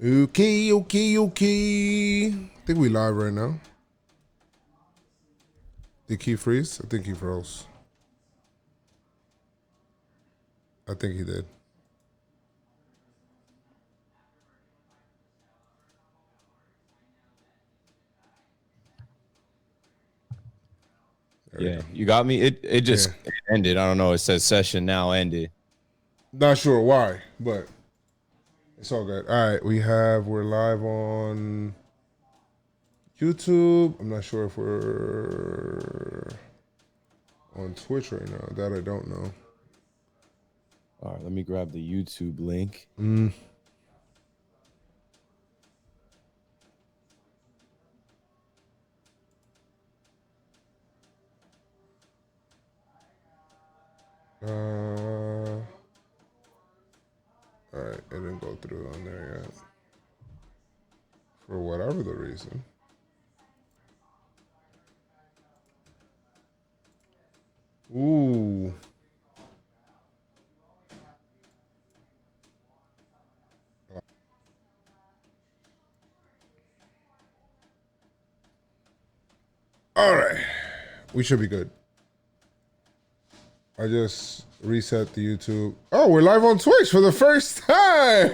Okay. I think we live right now. Did Key freeze? I think he froze. I think he did. There we Yeah, go. you got me. It just ended. I don't know. It says session now ended. Not sure why, but it's all good. All right, we're live on YouTube. I'm not sure if we're on Twitch right now. That I don't know. All right, let me grab the YouTube link. All right, it didn't go through on there yet. For whatever the reason. Ooh. All right. We should be good. I just reset the YouTube. Oh, we're live on Twitch for the first time.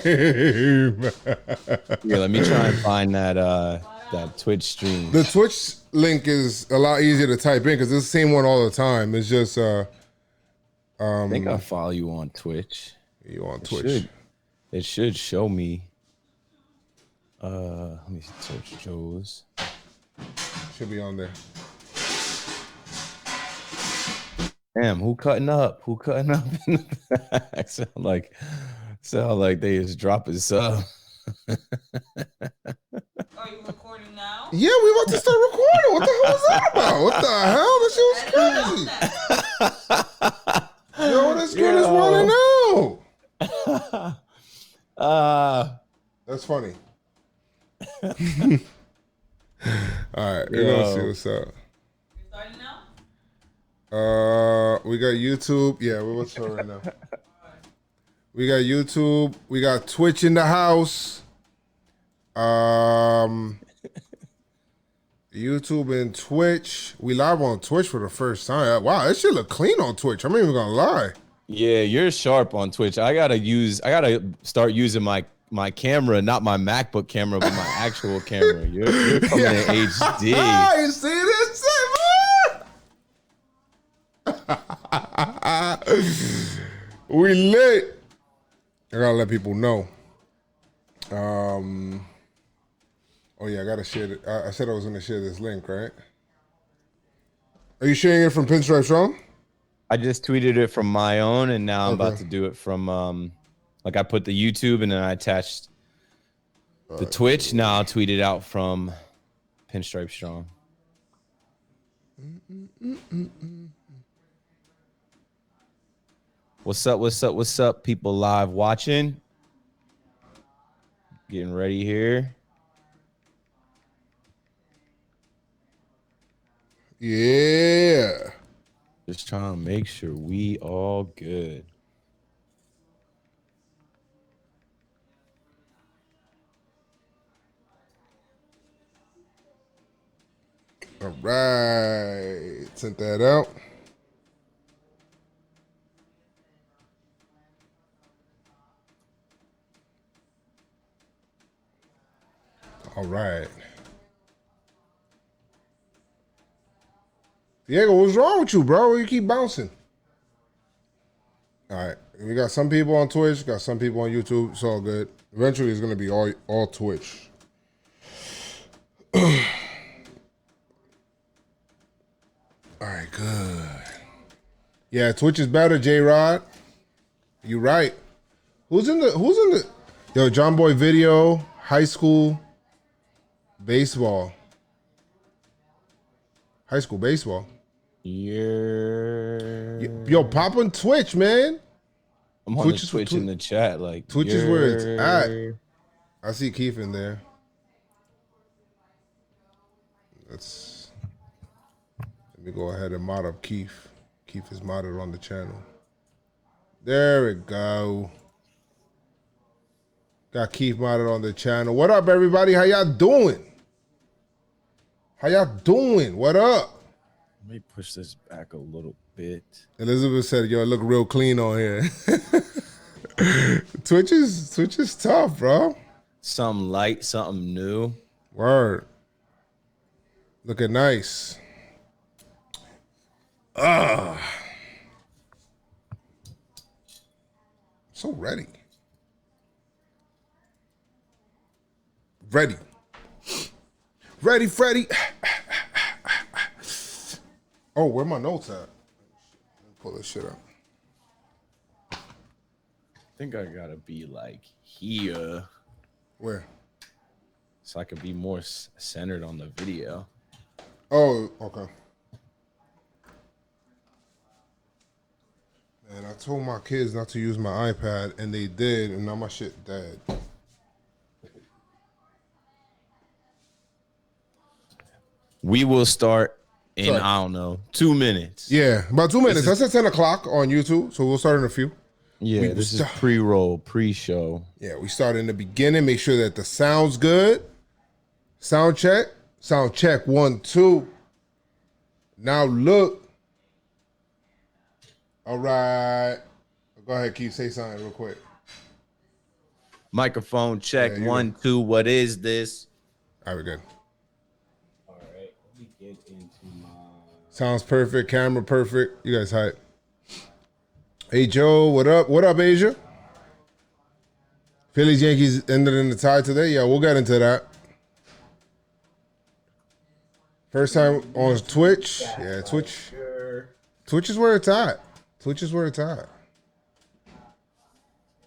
Yeah, let me try and find that Twitch stream. The Twitch link is a lot easier to type in because it's the same one all the time. It's just I think I follow you on Twitch. You on Twitch. It should show me. Let me search Joe's. Should be on there. Damn, who cutting up? Who cutting up in the back? Sound like they just dropping sub. Are you recording now? Yeah, we about to start recording. What the hell is that about? What the hell? That shit was crazy. Yo, this kid is running out. That's funny. All right, we're gonna see what's up. You're starting now? We got YouTube. Yeah, we're what's up right now. We got YouTube. We got Twitch in the house. YouTube and Twitch. We live on Twitch for the first time. Wow, that shit look clean on Twitch. I'm not even gonna lie. Yeah, you're sharp on Twitch. I gotta start using my camera, not my MacBook camera, but my actual camera. You're coming in HD. You see this shit, we lit. I gotta let people know. Oh yeah, I gotta share it. I said I was gonna share this link, right? Are you sharing it from Pinstripe Strong? I just tweeted it from my own, and now I'm about to do it from like I put the YouTube and then I attached the Twitch. Now I'll tweet it out from Pinstripe Strong. What's up, people live watching? Getting ready here. Yeah. Just trying to make sure we all good. All right. Sent that out. All right. Diego, what's wrong with you, bro? You keep bouncing. All right. We got some people on Twitch, got some people on YouTube. It's all good. Eventually, it's going to be all Twitch. All right, good. Yeah, Twitch is better, J-Rod. You right. Who's in the Yo, John Boy Video, high school baseball. High school baseball. Yeah. Yo, pop on Twitch, man. I'm on Twitch in the chat. Like Twitch is where it's at. I see Keith in there. Let me go ahead and mod up Keith. Keith is modded on the channel. There we go. Got Keith modded on the channel. What up, everybody? How y'all doing? How y'all doing? What up? Let me push this back a little bit. Elizabeth said, yo, it look real clean on here. Twitch is tough, bro. Something light, something new. Word. Looking nice. So ready. Ready, Freddy. Oh, where my notes at? Pull this shit up. I think I gotta be like here. Where? So I could be more centered on the video. Oh, okay. Man, I told my kids not to use my iPad, and they did, and now my shit dead. We will start in, Sorry. I don't know, 2 minutes. Yeah, about 2 minutes. That's at 10 o'clock on YouTube, so we'll start in a few. Yeah, this is pre-roll, pre-show. Yeah, we start in the beginning. Make sure that the sound's good. Sound check. Sound check. 1, 2. Now look. All right. Go ahead, Keith. Say something real quick. Microphone check. Yeah, 1, 2. What is this? All right, we're good. All right, let me get into my... Sounds perfect. Camera perfect. You guys hype. Hey, Joe. What up? What up, Asia? Phillies Yankees ended in the tie today. Yeah, we'll get into that. First time on Twitch. Yeah, Twitch. Twitch is where it's at. Twitch is where it's at.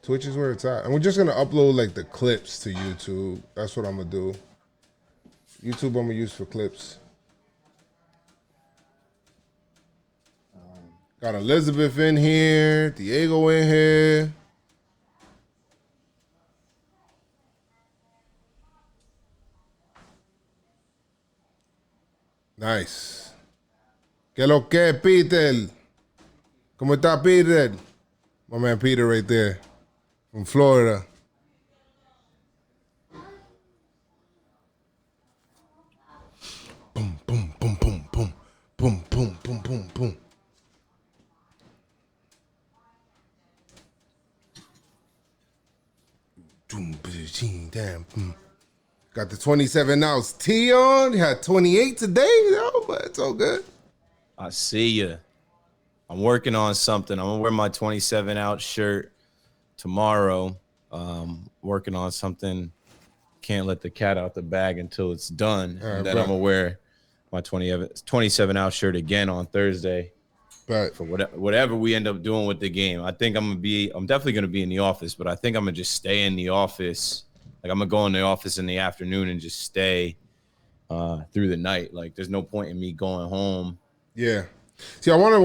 Twitch is where it's at. And we're just going to upload like the clips to YouTube. That's what I'm going to do. YouTube I'm going to use for clips. Got Elizabeth in here. Diego in here. Nice. ¿Qué lo que, Peter? ¿Cómo está, Peter? My man Peter right there from Florida. Boom, boom, boom, boom, boom. Boom, boom, boom, boom, boom. Damn. Got the 27 ounce tee on. Had 28 today, though, but it's all good. I see you. I'm working on something. I'm gonna wear my 27 ounce shirt tomorrow. Working on something. Can't let the cat out the bag until it's done. All right, and then I'm gonna wear my 27 ounce shirt again on Thursday. But For whatever we end up doing with the game. I think I'm definitely gonna be in the office, but I think I'm gonna just stay in the office. Like I'm gonna go in the office in the afternoon and just stay through the night. Like there's no point in me going home. yeah, see, I want to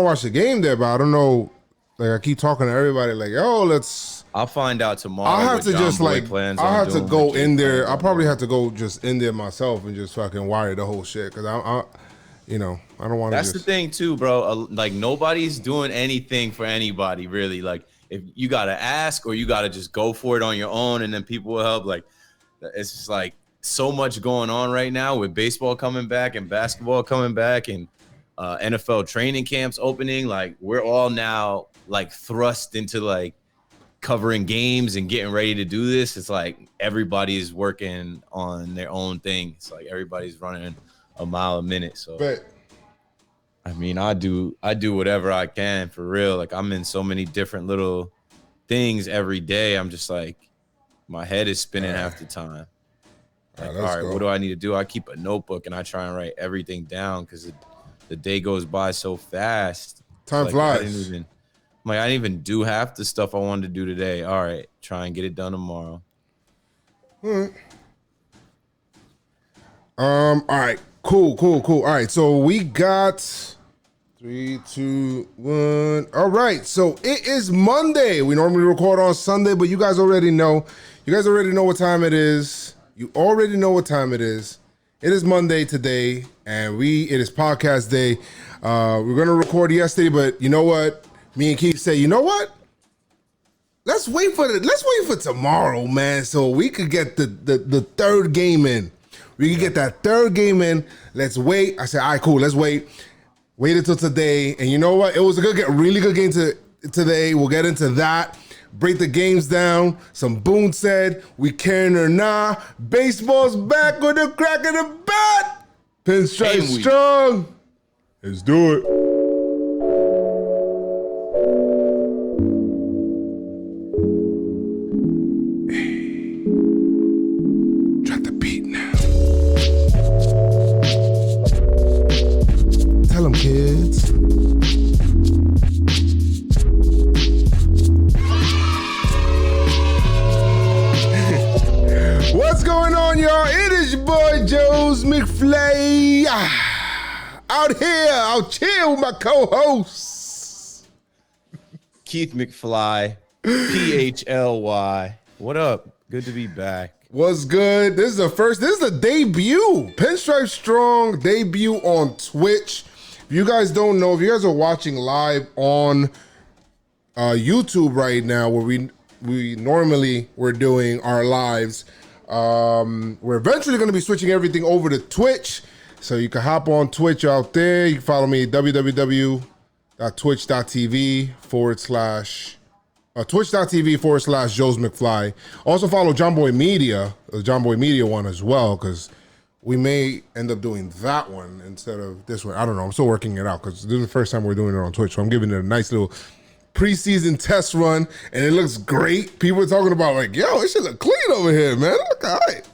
watch the game there, but I don't know. Like I keep talking to everybody, like, yo, let's. I'll find out tomorrow. I'll have to just like. I'll have to go in there. I'll probably have to go just in there myself and just fucking wire the whole shit because I don't want to. That's the thing too, bro. Like nobody's doing anything for anybody really. Like if you gotta ask or you gotta just go for it on your own, and then people will help. Like it's just like so much going on right now with baseball coming back and basketball coming back and NFL training camps opening. Like we're all now like thrust into like covering games and getting ready to do this. It's like everybody's working on their own thing. It's like everybody's running a mile a minute. So But I mean, I do whatever I can for real. Like I'm in so many different little things every day. I'm just like, my head is spinning half the time. Like, all right, what do I need to do? I keep a notebook and I try and write everything down because the day goes by so fast. Time flies. I didn't even do half the stuff I wanted to do today. All right, try and get it done tomorrow. All right. Cool. All right. So we got 3, 2, 1. All right. So it is Monday. We normally record on Sunday, but you guys already know. You guys already know what time it is. You already know what time it is. It is Monday today, and it is podcast day. We're gonna record yesterday, but you know what? Me and Keith say, you know what? let's wait for tomorrow, man, so we could get the third game in. We can get that third game in. Let's wait. I said, all right, cool. Let's wait. Wait until today. And you know what? It was a really good game today. We'll get into that. Break the games down. Some Boone said, we caring or nah. Baseball's back with the crack of the bat. Pinstripe strong. Let's do it. Tell them, kids. What's going on, y'all? It is your boy, Joe's McFly. Out here, I'll chill with my co-hosts. Keith McFly, PHLY. What up? Good to be back. What's good? This is the debut. Pinstripe Strong debut on Twitch. If you guys don't know, if you guys are watching live on YouTube right now, where we normally we're doing our lives, we're eventually going to be switching everything over to Twitch. So you can hop on Twitch out there. You can follow me twitch.tv/Joe's McFly. Also follow JomboyMedia, the JomboyMedia one as well, because we may end up doing that one instead of this one. I don't know. I'm still working it out because this is the first time we're doing it on Twitch. So I'm giving it a nice little preseason test run, and it looks great. People are talking about like, yo, it should look clean over here, man. Look all right.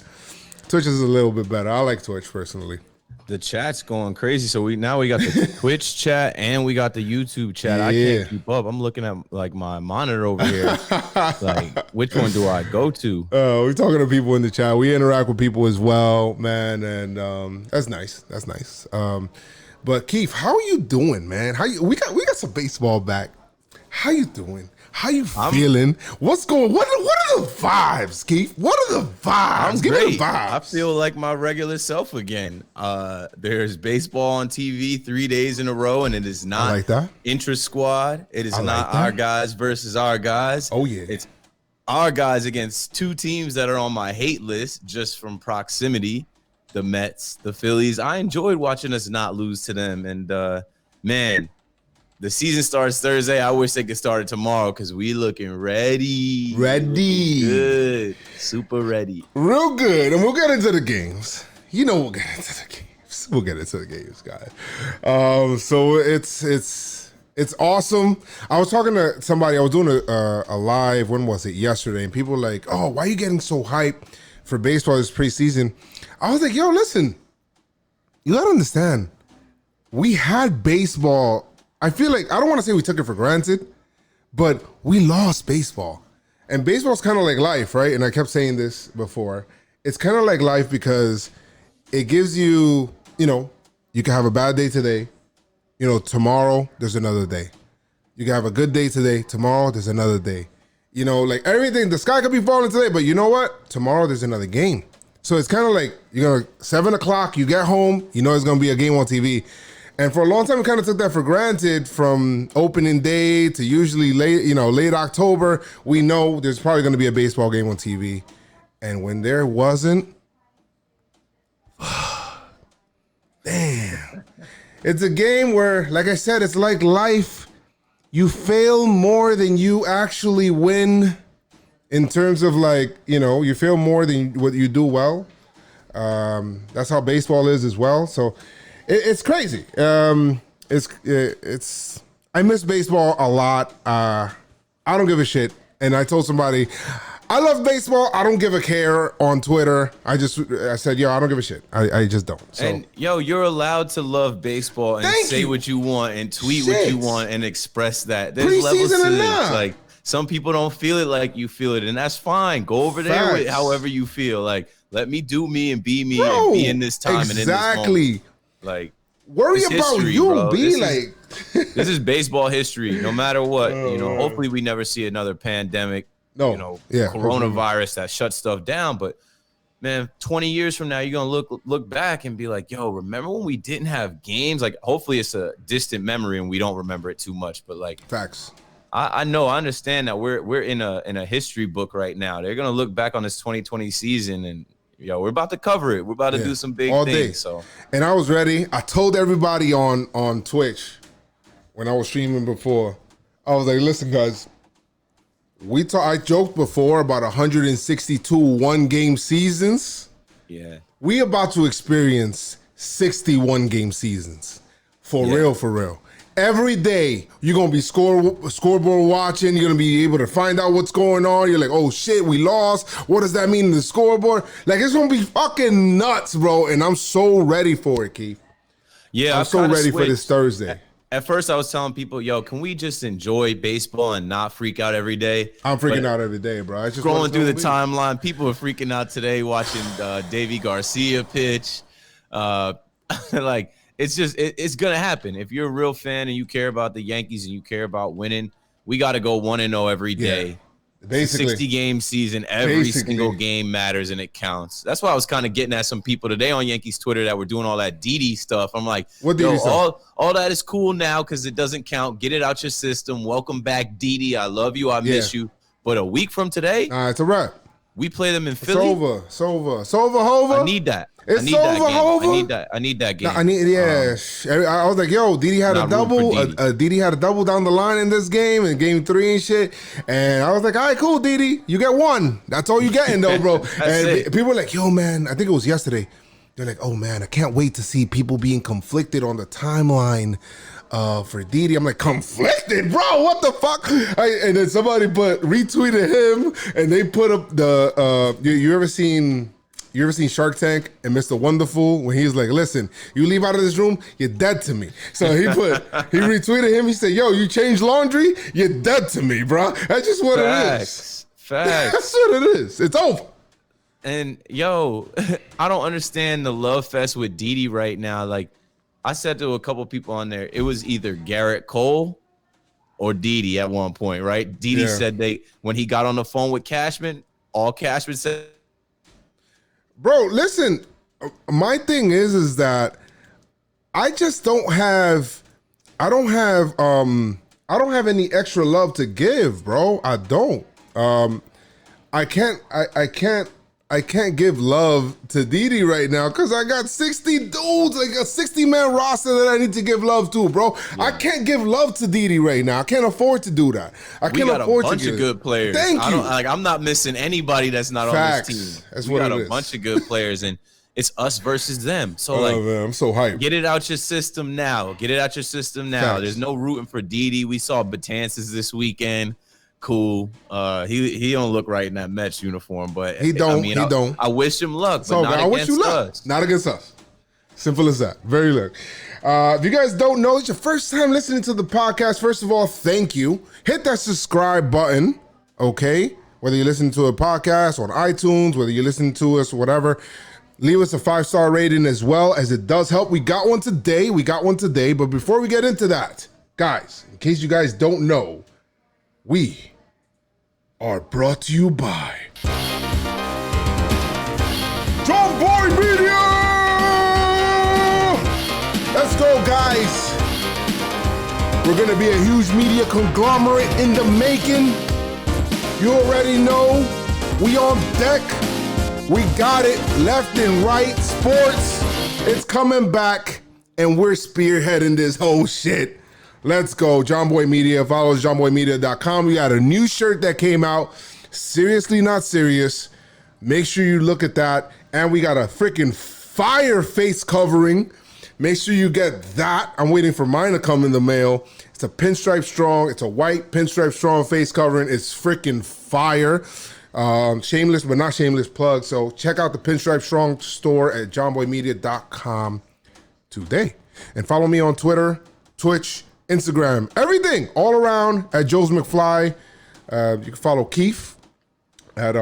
Twitch is a little bit better. I like Twitch personally. The chat's going crazy. So we got the Twitch chat and we got the YouTube chat. I can't keep up. I'm looking at like my monitor over here. Like, which one do I go to? We're talking to people in the chat. We interact with people as well, man, and that's nice. That's nice. But Keith, how are you doing, man? We got some baseball back. How you doing? How you feeling? What's going? What are the vibes, Keith? What are the vibes? I'm Give great. me the vibes. I feel like my regular self again. There's baseball on TV 3 days in a row, and it is not like that. Intra squad. It is I not like that. our guys versus our guys. Oh yeah, it's our guys against two teams that are on my hate list just from proximity. The Mets, the Phillies. I enjoyed watching us not lose to them, and man. The season starts Thursday. I wish they could start it tomorrow because we looking ready. Ready. Good. Super ready. Real good. And we'll get into the games. You know we'll get into the games. We'll get into the games, guys. So it's awesome. I was talking to somebody. I was doing a live. When was it? Yesterday. And people were like, oh, why are you getting so hyped for baseball this preseason? I was like, yo, listen. You got to understand. We had baseball. I feel like, I don't want to say we took it for granted, but we lost baseball. And baseball's kind of like life, right? And I kept saying this before. It's kind of like life because it gives you, you can have a bad day today. Tomorrow, there's another day. You can have a good day today. Tomorrow, there's another day. Like everything, the sky could be falling today, but you know what? Tomorrow, there's another game. So it's kind of like, 7 o'clock, you get home, it's going to be a game on TV. And for a long time, we kind of took that for granted from opening day to usually late October. We know there's probably going to be a baseball game on TV. And when there wasn't, damn. It's a game where, like I said, it's like life. You fail more than you actually win in terms of you fail more than what you do well. That's how baseball is as well. So it's crazy. It's I miss baseball a lot. I don't give a shit. And I told somebody, I love baseball. I don't give a care on Twitter. I said, yo, I don't give a shit. I just don't. So. And yo, you're allowed to love baseball and say what you want and tweet what you want and express that. There's levels to this. Like some people don't feel it like you feel it, and that's fine. Go over there with however you feel. Like let me do me and be me and be in this time and in this moment. Like worry about history, you, bro. This is baseball history. No matter what, hopefully we never see another pandemic. Coronavirus that shuts stuff down. But man, 20 years from now, you're gonna look back and be like, yo, remember when we didn't have games? Like hopefully it's a distant memory and we don't remember it too much. But like facts. I know, I understand that we're in a history book right now. They're gonna look back on this 2020 season, and we're about to cover it. We're about to do some big all things. Day. So, and I was ready. I told everybody on Twitch when I was streaming before. I was like, listen, guys. I joked before about 162 one-game seasons. Yeah, we about to experience 61 game seasons. For real. Every day, you're going to be scoreboard watching. You're going to be able to find out what's going on. You're like, oh, shit, we lost. What does that mean in the scoreboard? Like, it's going to be fucking nuts, bro. And I'm so ready for it, Keith. Yeah, I'm so ready for this Thursday. At first, I was telling people, can we just enjoy baseball and not freak out every day? I'm freaking out every day, bro. I just scrolling through the timeline, people are freaking out today watching Davy Garcia pitch. Like, it's just, it's going to happen. If you're a real fan and you care about the Yankees and you care about winning, we got to go 1-0 every day. Basically, 60-game season, every single game matters and it counts. That's why I was kind of getting at some people today on Yankees Twitter that were doing all that Didi stuff. I'm like, all that is cool now because it doesn't count. Get it out your system. Welcome back, Didi. I love you. I miss you. But a week from today, it's a wrap. We play them in Philly. It's over. Hova. I need that. It's over, Hova. I need that game. I was like, yo, Didi had a double. Didi had a double down the line in this game, in game 3 and shit. And I was like, all right, cool, Didi. You get 1. That's all you getting, though, bro. And people were like, yo, man, I think it was yesterday. They're like, oh, man, I can't wait to see people being conflicted on the timeline for Didi. I'm like, conflicted, bro? What the fuck? And then somebody retweeted him, and they put up the you ever seen Shark Tank and Mr. Wonderful when he's like, listen, you leave out of this room, you're dead to me. So he retweeted him. He said, yo, you change laundry, you're dead to me, bro. That's just what it is. Facts. That's what it is. It's over. And I don't understand the love fest with Didi right now. Like, I said to a couple people on there, it was either Garrett Cole or Didi at one point, right? Didi said when he got on the phone with Cashman, all Cashman said. Bro, listen, my thing is that I just don't have any extra love to give, bro. I don't. I can't give love to Didi right now because I got 60 dudes, like a 60-man roster that I need to give love to, bro. Yeah. I can't give love to Didi right now. I can't afford to do that. We got a bunch of good players. Thank you. I'm not missing anybody that's not Facts. On this team. That's we what got it a is. bunch of good players, and it's us versus them. So man, I'm so hyped. Get it out your system now. Facts. There's no rooting for Didi. We saw Betances this weekend. Cool. He don't look right in that Mets uniform, but he don't. I wish him luck, but not against us. Not against us. Simple as that. Very look. If you guys don't know, it's your first time listening to the podcast. First of all, thank you. Hit that subscribe button. Okay, whether you listen to a podcast on iTunes, whether you listen to us, whatever. Leave us a 5-star rating as well, as it does help. We got one today. But before we get into that, guys, in case you guys don't know, we are brought to you by JomboyMedia! Let's go, guys. We're going to be a huge media conglomerate in the making. You already know. We on deck. We got it left and right. Sports, it's coming back, and we're spearheading this whole shit. Let's go. JomboyMedia. Follow us, JomboyMedia.com. We got a new shirt that came out. Seriously Not Serious. Make sure you look at that. And we got a freaking fire face covering. Make sure you get that. I'm waiting for mine to come in the mail. It's a Pinstripe Strong. It's a white Pinstripe Strong face covering. It's freaking fire. Shameless, but not shameless plug. So check out the Pinstripe Strong store at JomboyMedia.com today. And follow me on Twitter, Twitch, Instagram, everything, all around at Joe's McFly. You can follow Keith at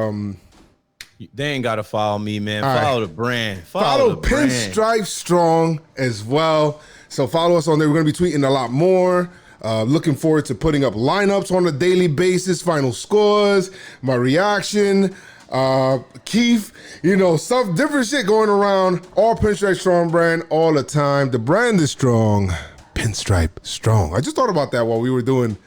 They ain't gotta follow me, man. Follow the brand. Follow the Pinstripe Strong as well. So follow us on there. We're gonna be tweeting a lot more. Looking forward to putting up lineups on a daily basis, final scores, my reaction. Keith, some different shit going around. All Pinstripe Strong brand all the time. The brand is strong. Pinstripe Strong. I just thought about that while we were doing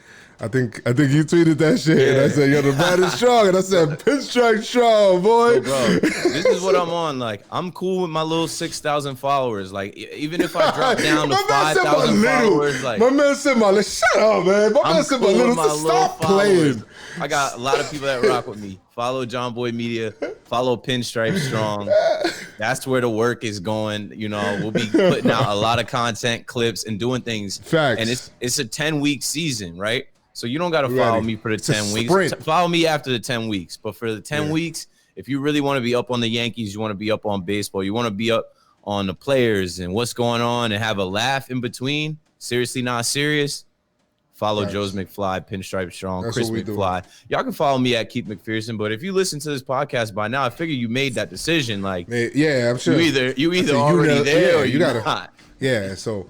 I think you tweeted that shit, and I said, "Yo, the brand is strong," and I said, "Pinstripe strong, boy." So, bro, this is what I'm on. Like, I'm cool with my little 6,000 followers. Like, even if I drop down to 5,000 followers, like, my man said, "My little, shut up, man." My man said, "My little, stop playing." I got a lot of people that rock with me. Follow JomboyMedia. Follow Pinstripe Strong. That's where the work is going. You know, we'll be putting out a lot of content, clips, and doing things. Facts. And it's a 10-week season, right? So you don't got to follow me for the 10 weeks. Follow me after the 10 weeks. But for the 10 weeks, if you really want to be up on the Yankees, you want to be up on baseball, you want to be up on the players and what's going on and have a laugh in between, seriously not serious, follow Joe's McFly, Pinstripe Strong, That's Chris McFly. Y'all can follow me at Keith McPherson. But if you listen to this podcast by now, I figure you made that decision. Like, yeah, I'm sure. You either already there or you gotta not. Yeah, so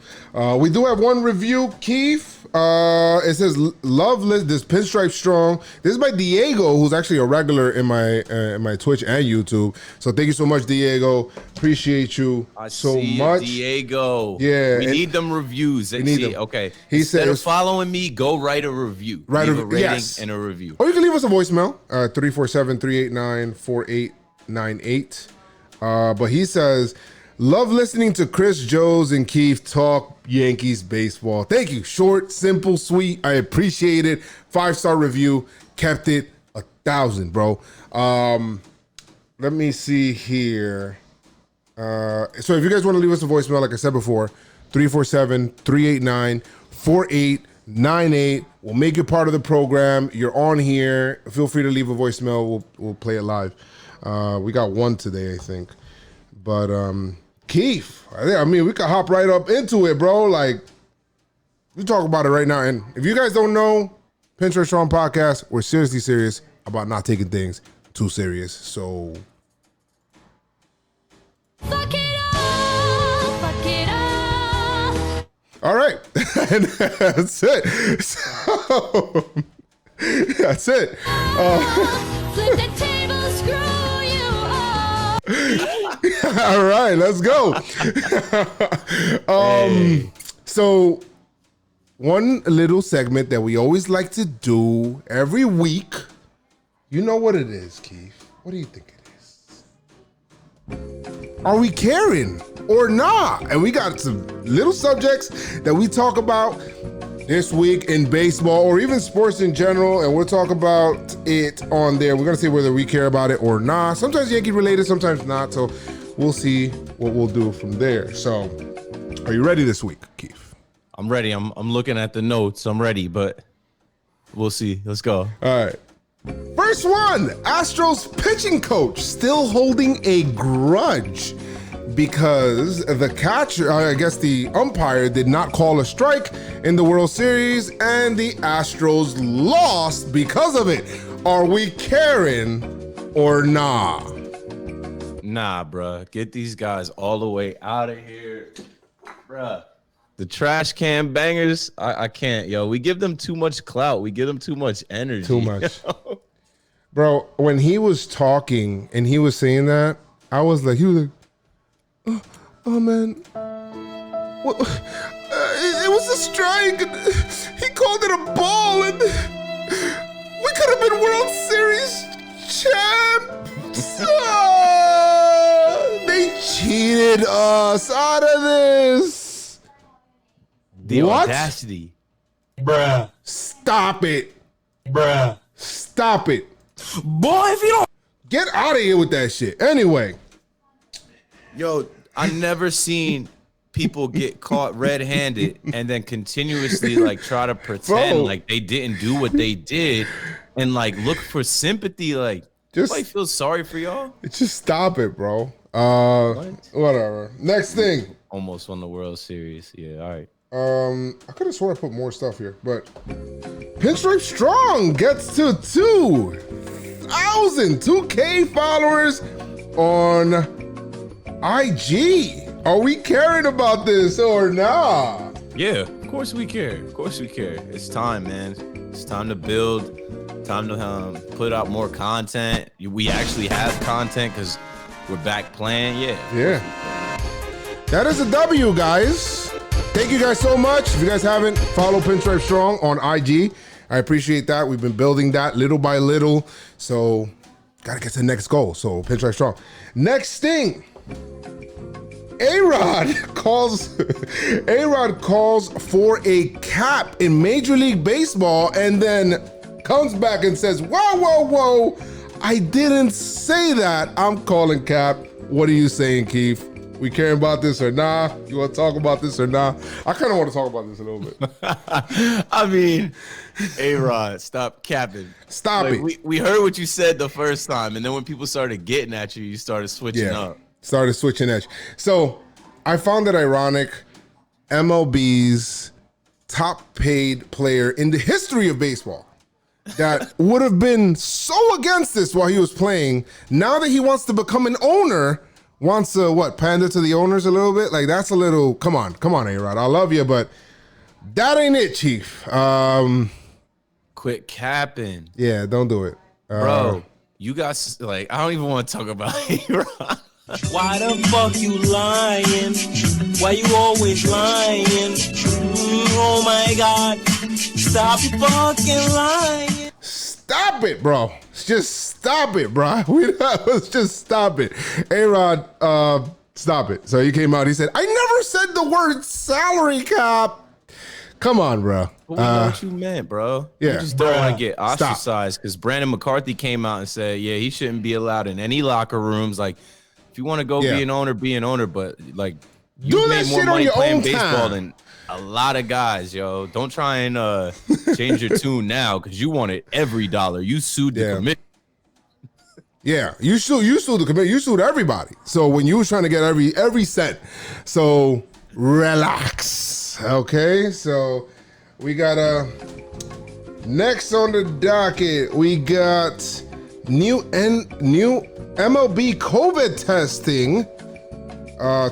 we do have one review, Keith. It says, "Love this Pinstripe Strong." This is by Diego, who's actually a regular in my Twitch and YouTube. So thank you so much, Diego. Appreciate you so much, Diego. Yeah, we need them reviews. We need them. Okay. Instead of following me, go write a review. Leave a rating and a review. Or you can leave us a voicemail, 347-389-4898. But he says, "Love listening to Chris, Joes, and Keith talk Yankees baseball. Thank you. Short, simple, sweet. I appreciate it. 5-star review. Kept it 1,000, bro." Let me see here. So if you guys want to leave us a voicemail, like I said before, 347-389-4898. We'll make it part of the program. You're on here. Feel free to leave a voicemail. We'll play it live. We got one today, I think. But Keith, I mean, we could hop right up into it, bro. Like, we talk about it right now. And if you guys don't know, Pinstripe Strong Podcast, we're seriously serious about not taking things too serious. So, fuck it all. All right, and that's it. So, that's it. Flip the table, screw you all. All right, let's go. So one little segment that we always like to do every week. You know what it is, Keith? What do you think it is? Are we caring or not? And we got some little subjects that we talk about this week in baseball or even sports in general, and we'll talk about it on there. We're gonna say whether we care about it or not. Sometimes Yankee related, sometimes not. So we'll see what we'll do from there. So, are you ready this week, Keith? I'm ready. I'm looking at the notes. I'm ready, but we'll see. Let's go. All right. First one, Astros pitching coach still holding a grudge because the catcher, I guess the umpire, did not call a strike in the World Series and the Astros lost because of it. Are we caring or nah? Nah, bruh. Get these guys all the way out of here. Bruh. The trash can bangers, I can't, yo. We give them too much clout. We give them too much energy. Too much. Bro, when he was talking and he was saying that, I was like, oh man. What? It was a strike. He called it a ball, and we could have been World Series champs. They cheated us out of this. The audacity. Bruh. Stop it. Bruh. Stop it. Boy, if you don't get out of here with that shit. Anyway. Yo, I never seen people get caught red-handed and then continuously like try to pretend like they didn't do what they did and like look for sympathy. Like, just I feel sorry for y'all. Just stop it, bro. Whatever. Next thing. Almost won the World Series. Yeah, all right. I could have sworn I put more stuff here, but Pinstripe Strong gets to 2,000 2K followers on IG. Are we caring about this or not? Yeah, of course we care. Of course we care. It's time, man. It's time to build. Time to put out more content. We actually have content because we're back playing. Yeah. That is a W, guys. Thank you guys so much. If you guys haven't, follow Pinstripe Strong on IG. I appreciate that. We've been building that little by little. So got to get to the next goal. So Pinstripe strong. Next thing. A-Rod calls for a cap in Major League Baseball and then comes back and says, whoa, I didn't say that. I'm calling cap. What are you saying, Keith? We caring about this or nah? You want to talk about this or nah? I kind of want to talk about this a little bit. I mean, A-Rod, stop capping. Stop it. We heard what you said the first time, and then when people started getting at you, you started switching up. Started switching edge. So I found it ironic. MLB's top paid player in the history of baseball that would have been so against this while he was playing. Now that he wants to become an owner, wants to pander to the owners a little bit. Like that's a little. Come on, A-Rod. I love you, but that ain't it, Chief. Quit capping. Yeah, don't do it, bro. You got I don't even want to talk about A-Rod. Why the fuck you lying? Why you always lying? Oh my God. Stop fucking lying. Stop it, bro. Just stop it, bro. Let's just stop it. A-Rod, stop it. So he came out, he said, I never said the word salary cap. Come on, bro. We know what you meant, bro. Yeah. You just don't want to get ostracized because Brandon McCarthy came out and said, yeah, he shouldn't be allowed in any locker rooms. Like, if you want to go be an owner, but like you made more money playing baseball than a lot of guys, yo. Don't try and change your tune now because you wanted every dollar. You sued the committee. Yeah, you sued the committee. You sued everybody. So when you was trying to get every cent, so relax, okay? So we got next on the docket, we got new MLB COVID testing.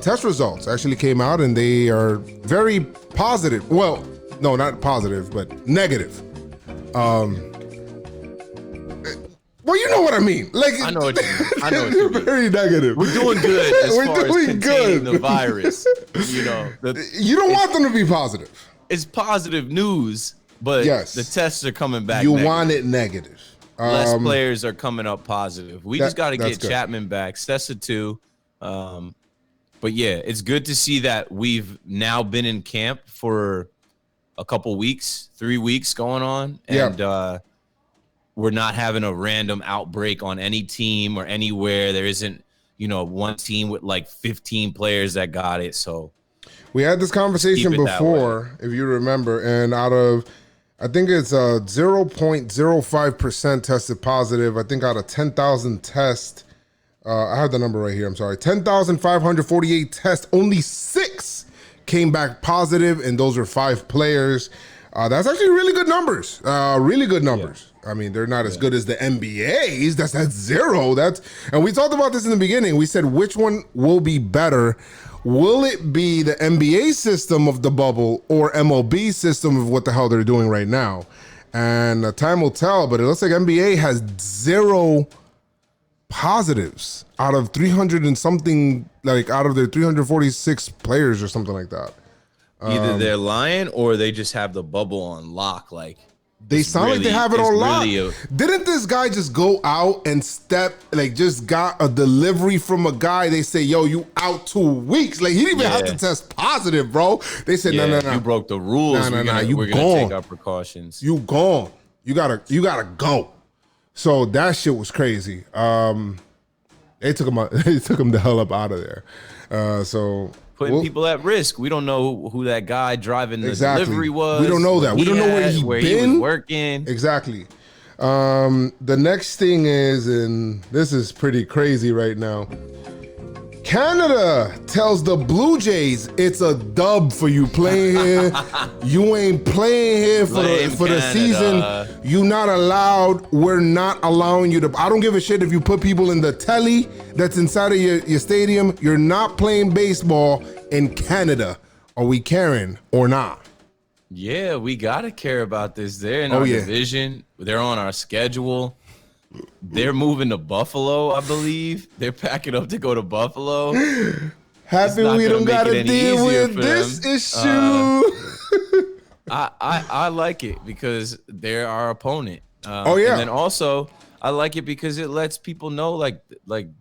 Test results actually came out and they are very positive. Well, no, not positive, but negative. Well, you know what I mean. Like I know what you mean. I know what you mean. Very negative. We're doing good as far as containing the virus. You know, you don't want them to be positive. It's positive news, but the tests are coming back. You want it negative. Less players are coming up positive. We just got to get Chapman back. Sessa too. But yeah, it's good to see that we've now been in camp for a couple weeks, 3 weeks going on, and we're not having a random outbreak on any team or anywhere. There isn't, one team with like 15 players that got it. So we had this conversation before, if you remember, and out of, I think it's 0.05% tested positive. I think out of 10,000 tests, I have the number right here. I'm sorry. 10,548 tests, only 6 came back positive, and those are 5 players. That's actually really good numbers. Really good numbers. Yeah. I mean, they're not as good as the NBA's. That's 0. And we talked about this in the beginning. We said which one will be better. Will it be the NBA system of the bubble or MLB system of what the hell they're doing right now? And time will tell, but it looks like NBA has 0 positives out of 300 and something, like out of their 346 players or something like that. Either they're lying or they just have the bubble on lock. Like they sound like they have it on lock. Didn't this guy just go out and just got a delivery from a guy? They say, yo, you out 2 weeks. Like he didn't even have to test positive, bro. They said, no. You broke the rules. We're gonna take our precautions. You gone. You gotta go. So that shit was crazy. They took him the hell up out of there. So putting people at risk. We don't know who that guy driving the delivery was. We don't know that. We don't know where he was working. Exactly. The next thing is, and this is pretty crazy right now. Canada tells the Blue Jays it's a dub for you playing here. You ain't playing here for the season. You not allowed. We're not allowing you to. I don't give a shit if you put people in the telly that's inside of your stadium. You're not playing baseball in Canada. Are we caring or not? Yeah, we gotta care about this. They're in our division. They're on our schedule. They're moving to Buffalo, I believe. They're packing up to go to Buffalo. Happy we don't gotta deal with this issue. I like it because they're our opponent. Oh, yeah. And then also I like it because it lets people know like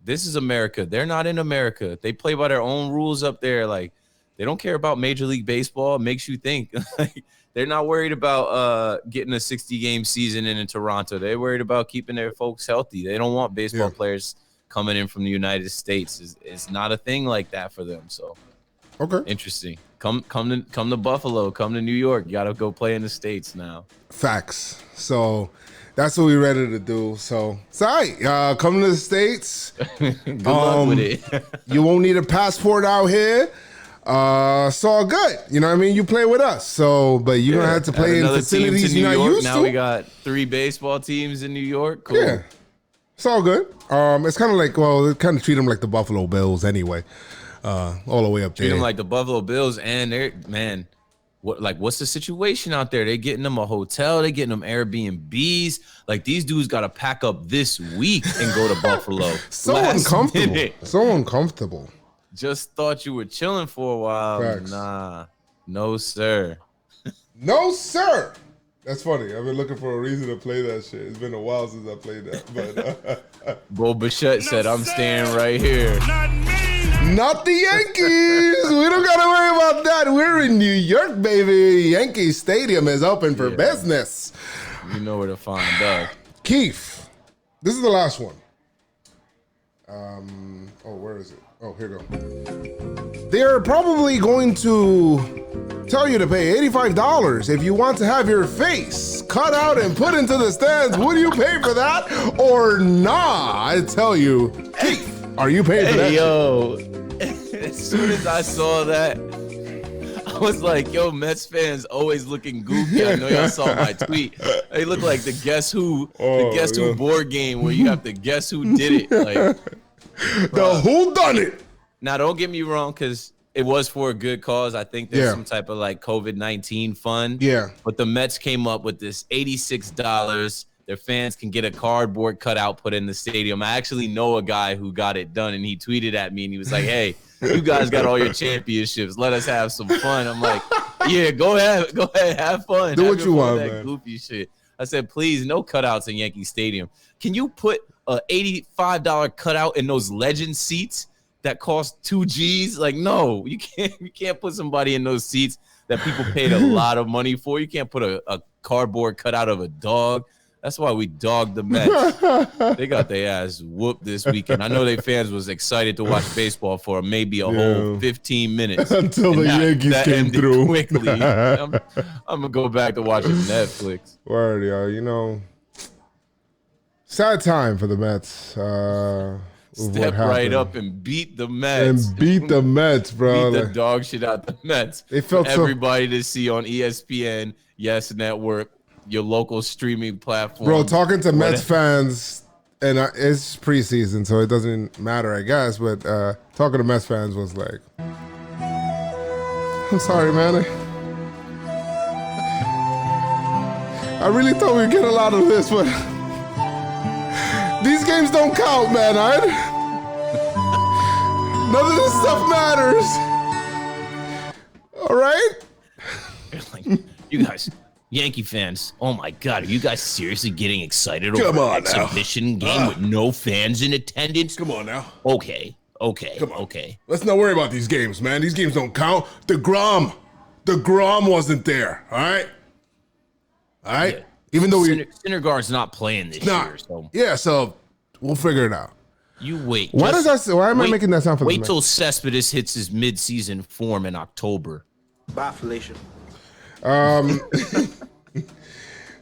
this is America. They're not in America. They play by their own rules up there. Like they don't care about Major League Baseball. It makes you think. They're not worried about getting a 60-game season in Toronto. They're worried about keeping their folks healthy. They don't want baseball players coming in from the United States. It's not a thing like that for them. So okay, interesting. Come to Buffalo. Come to New York. You got to go play in the States now. Facts. So that's what we're ready to do. So it's all right. Come to the States. Good luck with it. You won't need a passport out here. It's all good. You know what I mean? You play with us. So, but you're going to have to play in facilities you're not used to. Now we got 3 baseball teams in New York. Cool. Yeah. It's all good. It's kind of like, well, they kind of treat them like the Buffalo Bills anyway. All the way up there. Treat them like the Buffalo Bills, and they're, man, what's the situation out there? They getting them a hotel, they getting them Airbnbs. Like these dudes got to pack up this week and go to Buffalo. So uncomfortable. So uncomfortable. Just thought you were chilling for a while. Facts. Nah, no sir. No sir. That's funny. I've been looking for a reason to play that shit. It's been a while since I played that. But Bo Bichette said, "I'm staying right here." Not the Yankees. We don't gotta worry about that. We're in New York, baby. Yankee Stadium is open for business. You know where to find Doug. Keith, this is the last one. Where is it? Oh, here we go. They're probably going to tell you to pay $85 if you want to have your face cut out and put into the stands. Would you pay for that or nah? I tell you, Keith, are you paying for that? Yo, as soon as I saw that, I was like, yo, Mets fans always looking goofy. I know y'all saw my tweet. They look like the Guess Who, Who board game where you have to guess who did it. Like the who done it. Now, don't get me wrong, because it was for a good cause. I think there's some type of like COVID-19 fund. Yeah. But the Mets came up with this $86. Their fans can get a cardboard cutout put in the stadium. I actually know a guy who got it done, and he tweeted at me, and he was like, hey, you guys got all your championships. Let us have some fun. I'm like, yeah, go ahead, have fun. Do have what you want, that man. Goofy shit. I said, please, no cutouts in Yankee Stadium. Can you put a $85 cutout in those legend seats that cost 2 G's? Like, no, you can't put somebody in those seats that people paid a lot of money for. You can't put a cardboard cutout of a dog. That's why we dogged the Mets. They got their ass whooped this weekend. I know they fans was excited to watch baseball for maybe a whole 15 minutes. Until the Yankees came through. Quickly. I'm going to go back to watching Netflix. Word, yo. You know, sad time for the Mets. Step right up and beat the Mets. And beat the Mets, bro. Beat the dog shit out the Mets. They felt everybody to see on ESPN, Yes Network, your local streaming platform. Bro, talking to Mets fans, and it's preseason, so it doesn't matter, I guess, but talking to Mets fans was like, I'm sorry, man. I really thought we'd get a lot of this, but these games don't count, man, all right? None of this stuff matters. All right? Like, you guys, Yankee fans, oh my God, are you guys seriously getting excited over an exhibition game with no fans in attendance? Come on now. Okay. Come on. Okay. Let's not worry about these games, man. These games don't count. The Grom wasn't there, all right? All right? Yeah. Even though Syndergaard's not playing this year, so yeah, so we'll figure it out. you wait. Why am I making that sound for the Wait Mets? till Cespedes hits his midseason form in October. Bye, Felicia.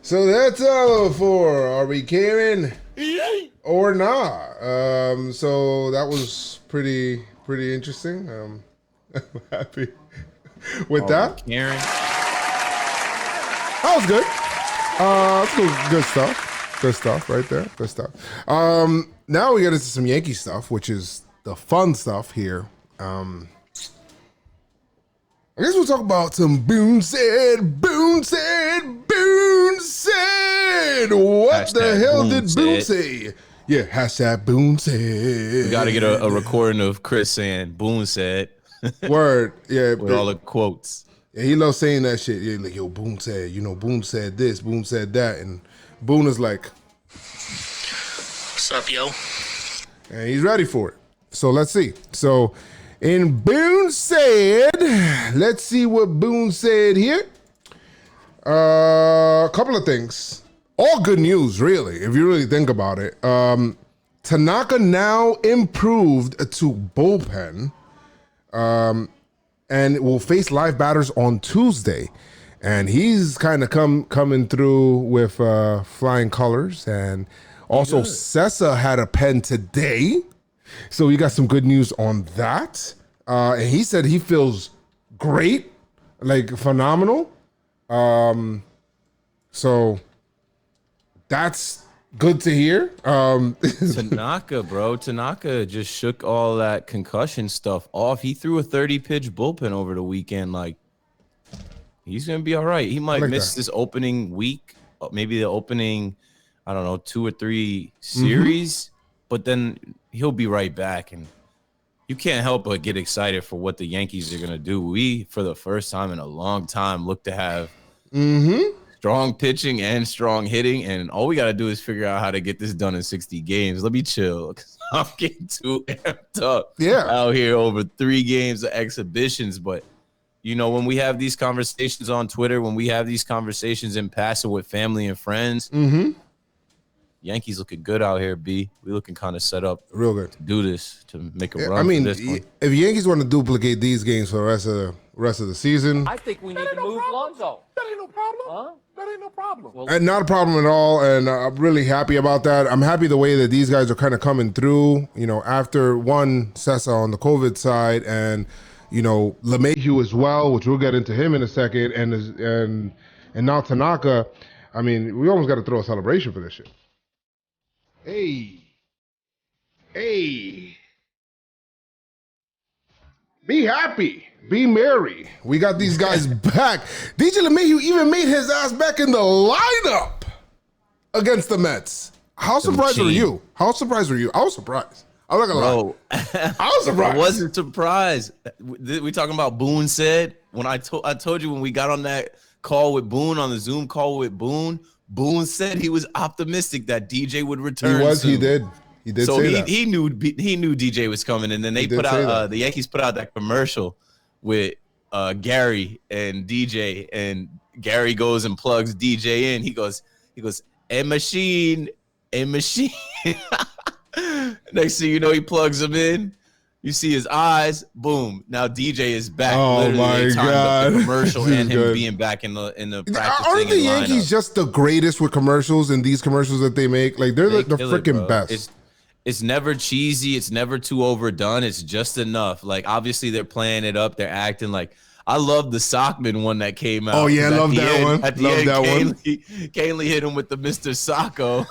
So that's all for Are We Caring or Not? So that was pretty interesting. I'm happy with that. Karen. That was good. That's good stuff. Good stuff right there. Good stuff. Now we get into some Yankee stuff, which is the fun stuff here. I guess we'll talk about some Boone said. What Hashtag the hell Boone did Boone said. say? Yeah, hashtag Boone said. We got to get a recording of Chris saying Boone said Word. Yeah. with all the quotes. Yeah, he loves saying that shit. Yeah, like, yo, Boone said, Boone said this, Boone said that, and Boone is like, What's up, yo? and he's ready for it. So let's see. So in Boone said, let's see what Boone said here. A couple of things. All good news, really, if you really think about it. Tanaka now improved to bullpen and will face live batters on Tuesday. And he's kind of coming through with flying colors. And also, Sessa had a pen today. So we got some good news on that. And he said he feels great, like phenomenal. So that's good to hear. Tanaka, bro. Tanaka just shook all that concussion stuff off. He threw a 30-pitch bullpen over the weekend. Like, he's going to be all right. He might miss this opening week, maybe the opening, I don't know, 2 or 3 series, but then he'll be right back. And you can't help but get excited for what the Yankees are going to do. We, for the first time in a long time, look to have strong pitching and strong hitting. And all we got to do is figure out how to get this done in 60 games. Let me chill, because I'm getting too amped up out here over 3 games of exhibitions. But, when we have these conversations on Twitter, when we have these conversations in passing with family and friends, Yankees looking good out here, B. We looking kind of set up real good to do this, to make a run. I mean, for this one. if Yankees want to duplicate these games for the rest of the season, I think we need to move Lonzo. That ain't no problem. Huh? That ain't no problem. Well, and not a problem at all. And I'm really happy about that. I'm happy the way that these guys are kind of coming through. After one Sessa on the COVID side, and LeMahieu as well, which we'll get into him in a second, and now Tanaka. I mean, we almost got to throw a celebration for this shit. Hey. Be happy. Be merry. We got these guys back. DJ LeMahieu even made his ass back in the lineup against the Mets. How surprised were you? I was surprised. I'm not gonna lie. I was surprised. I wasn't surprised. We talking about Boone said, when I told you when we got on that call with Boone, on the Zoom call with Boone, Boone said he was optimistic that DJ would return. He did. He did. So say that. he knew DJ was coming, and then they put out the Yankees put out that commercial with Gary and DJ, and Gary goes and plugs DJ in. He goes, a machine. Next thing you know, he plugs him in. You see his eyes. Boom. Now DJ is back. Oh my God! The commercial and him being back in the practice. Aren't the Yankees just the greatest with commercials and these commercials that they make? Like they're the freaking best. It's never cheesy. It's never too overdone. It's just enough. Like, obviously they're playing it up. They're acting like. I love the Sockman one that came out. Oh yeah, I love that one. At the end, Canely hit him with the Mr. Sacco.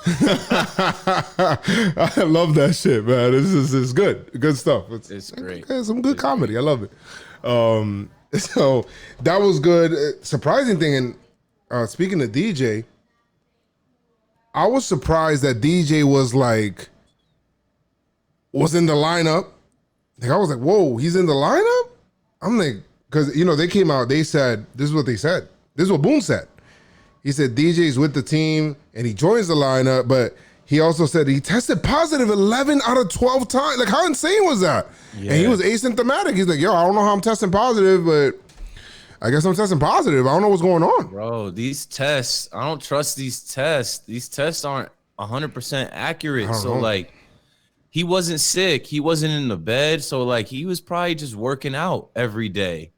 I love that shit, man. It's good. Good stuff. It's great. It's some good comedy. I love it. So that was good. Surprising thing, and speaking of DJ, I was surprised that DJ was in the lineup. Like, I was like, whoa, he's in the lineup? I'm like, because, they came out, they said, this is what they said. This is what Boone said. He said DJ's with the team and he joins the lineup, but he also said he tested positive 11 out of 12 times. Like, how insane was that? Yeah. And he was asymptomatic. He's like, yo, I don't know how I'm testing positive, but I guess I'm testing positive. I don't know what's going on. Bro, these tests, I don't trust these tests. These tests aren't 100% accurate. So, he wasn't sick. He wasn't in the bed. So, he was probably just working out every day.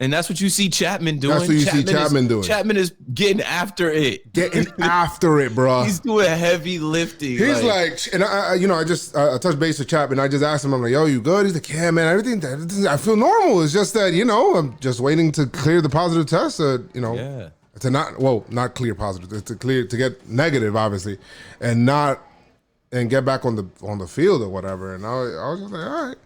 And that's what you see Chapman doing. That's what you see Chapman doing. Chapman is getting after it. Getting after it, bro. He's doing heavy lifting. He's and I just touched base with Chapman. I just asked him, I'm like, yo, you good? He's like, yeah, man, everything, I feel normal. It's just that, I'm just waiting to clear the positive test, to not clear positive, to get negative, obviously, and get back on the field or whatever. And I was just like, all right.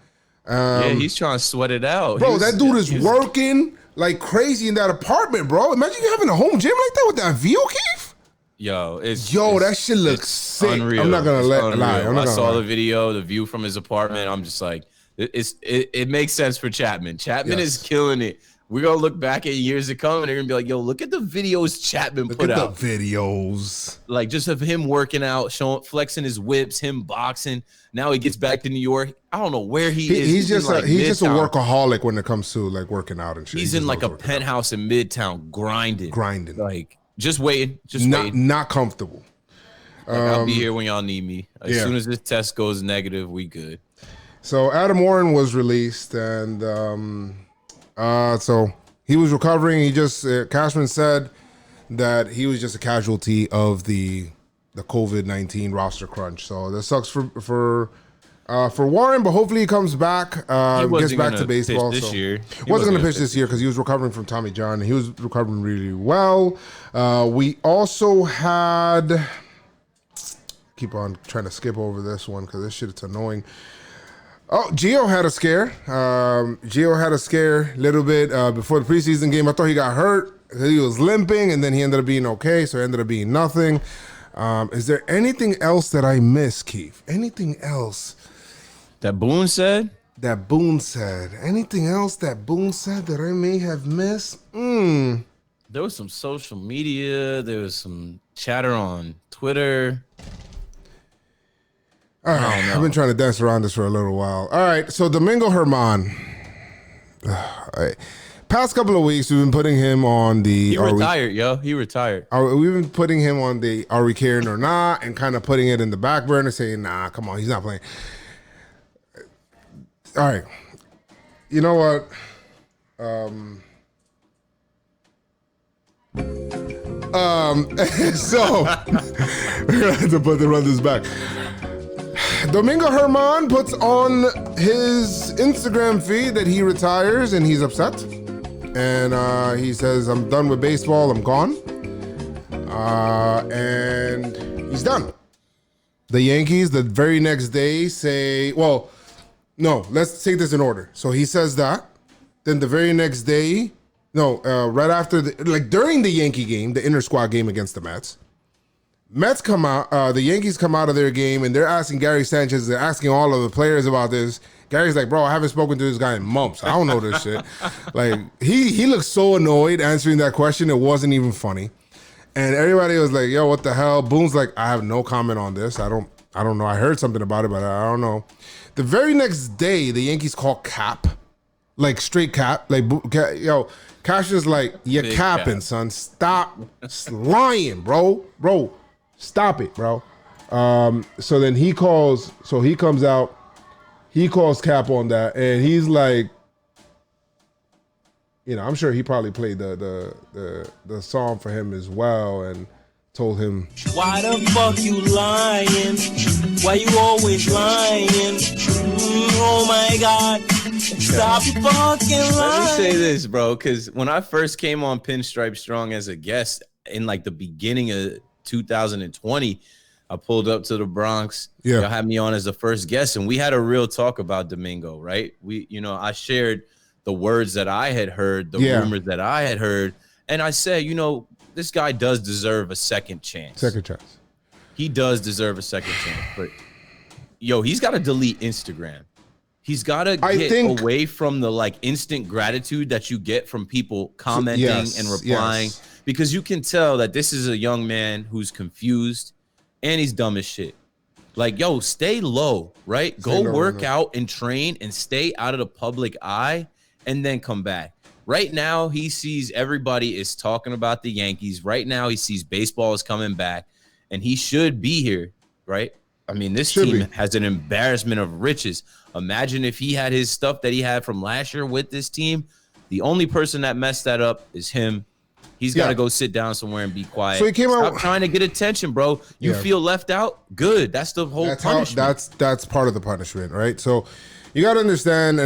He's trying to sweat it out. Bro, that dude is working like crazy in that apartment, bro. Imagine you having a home gym like that with that view, Keith. That shit looks sick. Unreal. I'm not gonna lie. I saw the video, the view from his apartment. I'm just like, it makes sense for Chapman. Chapman is killing it We're gonna look back at years to come and they're gonna be like, yo, look at the videos Chapman Look put at out. the videos. Like just of him working out, showing flexing his whips, him boxing. Now he gets back to New York. I don't know where he is. He's just in, he's just a Midtown. workaholic when it comes to like working out and shit. He's in like a penthouse in Midtown grinding. Like just waiting. Not comfortable. Like, I'll be here when y'all need me. As soon as this test goes negative, we good. So Adam Warren was released, and so he was recovering. He just Cashman said that he was just a casualty of the COVID-19 roster crunch. So that sucks for Warren, but hopefully he comes back, gets back to baseball. This year. He wasn't going to pitch this year because he was recovering from Tommy John. He was recovering really well. We also had. Keep on trying to skip over this one because this shit is annoying. Oh, Gio had a scare. Gio had a scare a little bit before the preseason game. I thought he got hurt. He was limping, and then he ended up being okay, so it ended up being nothing. Is there anything else that I missed, Keith? Anything else? That Boone said? That Boone said. Anything else that Boone said that I may have missed? There was some social media. There was some chatter on Twitter. All right, I've been trying to dance around this for a little while. All right, so Domingo Germán. Past couple of weeks, we've been putting him on the. He retired, yo. He retired. We've been putting him on the Are We Caring or Not, and kind of putting it in the back burner, saying, nah, come on, he's not playing. All right. You know what? So we're gonna have to run this back. Domingo Germán puts on his Instagram feed that he retires and he's upset. And he says, I'm done with baseball, I'm gone. And he's done. The Yankees the very next day say, well, no, let's take this in order. So he says that. Then the very next day, right after, during the Yankee game, the inter-squad game against the Mets come out, the Yankees come out of their game, and they're asking Gary Sanchez, they're asking all of the players about this. Gary's like, bro, I haven't spoken to this guy in months. I don't know this shit. Like, he looks so annoyed answering that question. It wasn't even funny. And everybody was like, yo, what the hell? Boone's like, I have no comment on this. I don't know. I heard something about it, but I don't know. The very next day, the Yankees call Cap. Like, straight Cap. Like, yo, Cash is like, you're Big capping, Cap. son. Stop lying, bro. Bro, stop it, bro. So then he comes out, he calls Cap on that, and he's like, I'm sure he probably played the song for him as well and told him, Why the fuck you lying? Why you always lying? Oh my God. Stop fucking lying. Let me say this, bro, because when I first came on Pinstripe Strong as a guest in like the beginning of 2020, I pulled up to the Bronx. Yeah. Y'all had me on as the first guest, and we had a real talk about Domingo, right? I shared the words that I had heard, the rumors that I had heard, and I said, this guy does deserve a second chance. He does deserve a second chance, but he's got to delete Instagram. He's got to get away from the instant gratitude that you get from people commenting and replying, because you can tell that this is a young man who's confused and he's dumb as shit. Like, stay low, right? Go work out and train and stay out of the public eye and then come back. Right now, he sees everybody is talking about the Yankees. Right now, he sees baseball is coming back, and he should be here, right? I mean, this team has an embarrassment of riches. Imagine if he had his stuff that he had from last year with this team. The only person that messed that up is him. He's got to go sit down somewhere and be quiet. So he came out trying to get attention, bro. You feel left out? Good. That's the whole punishment. That's part of the punishment, right? So you got to understand,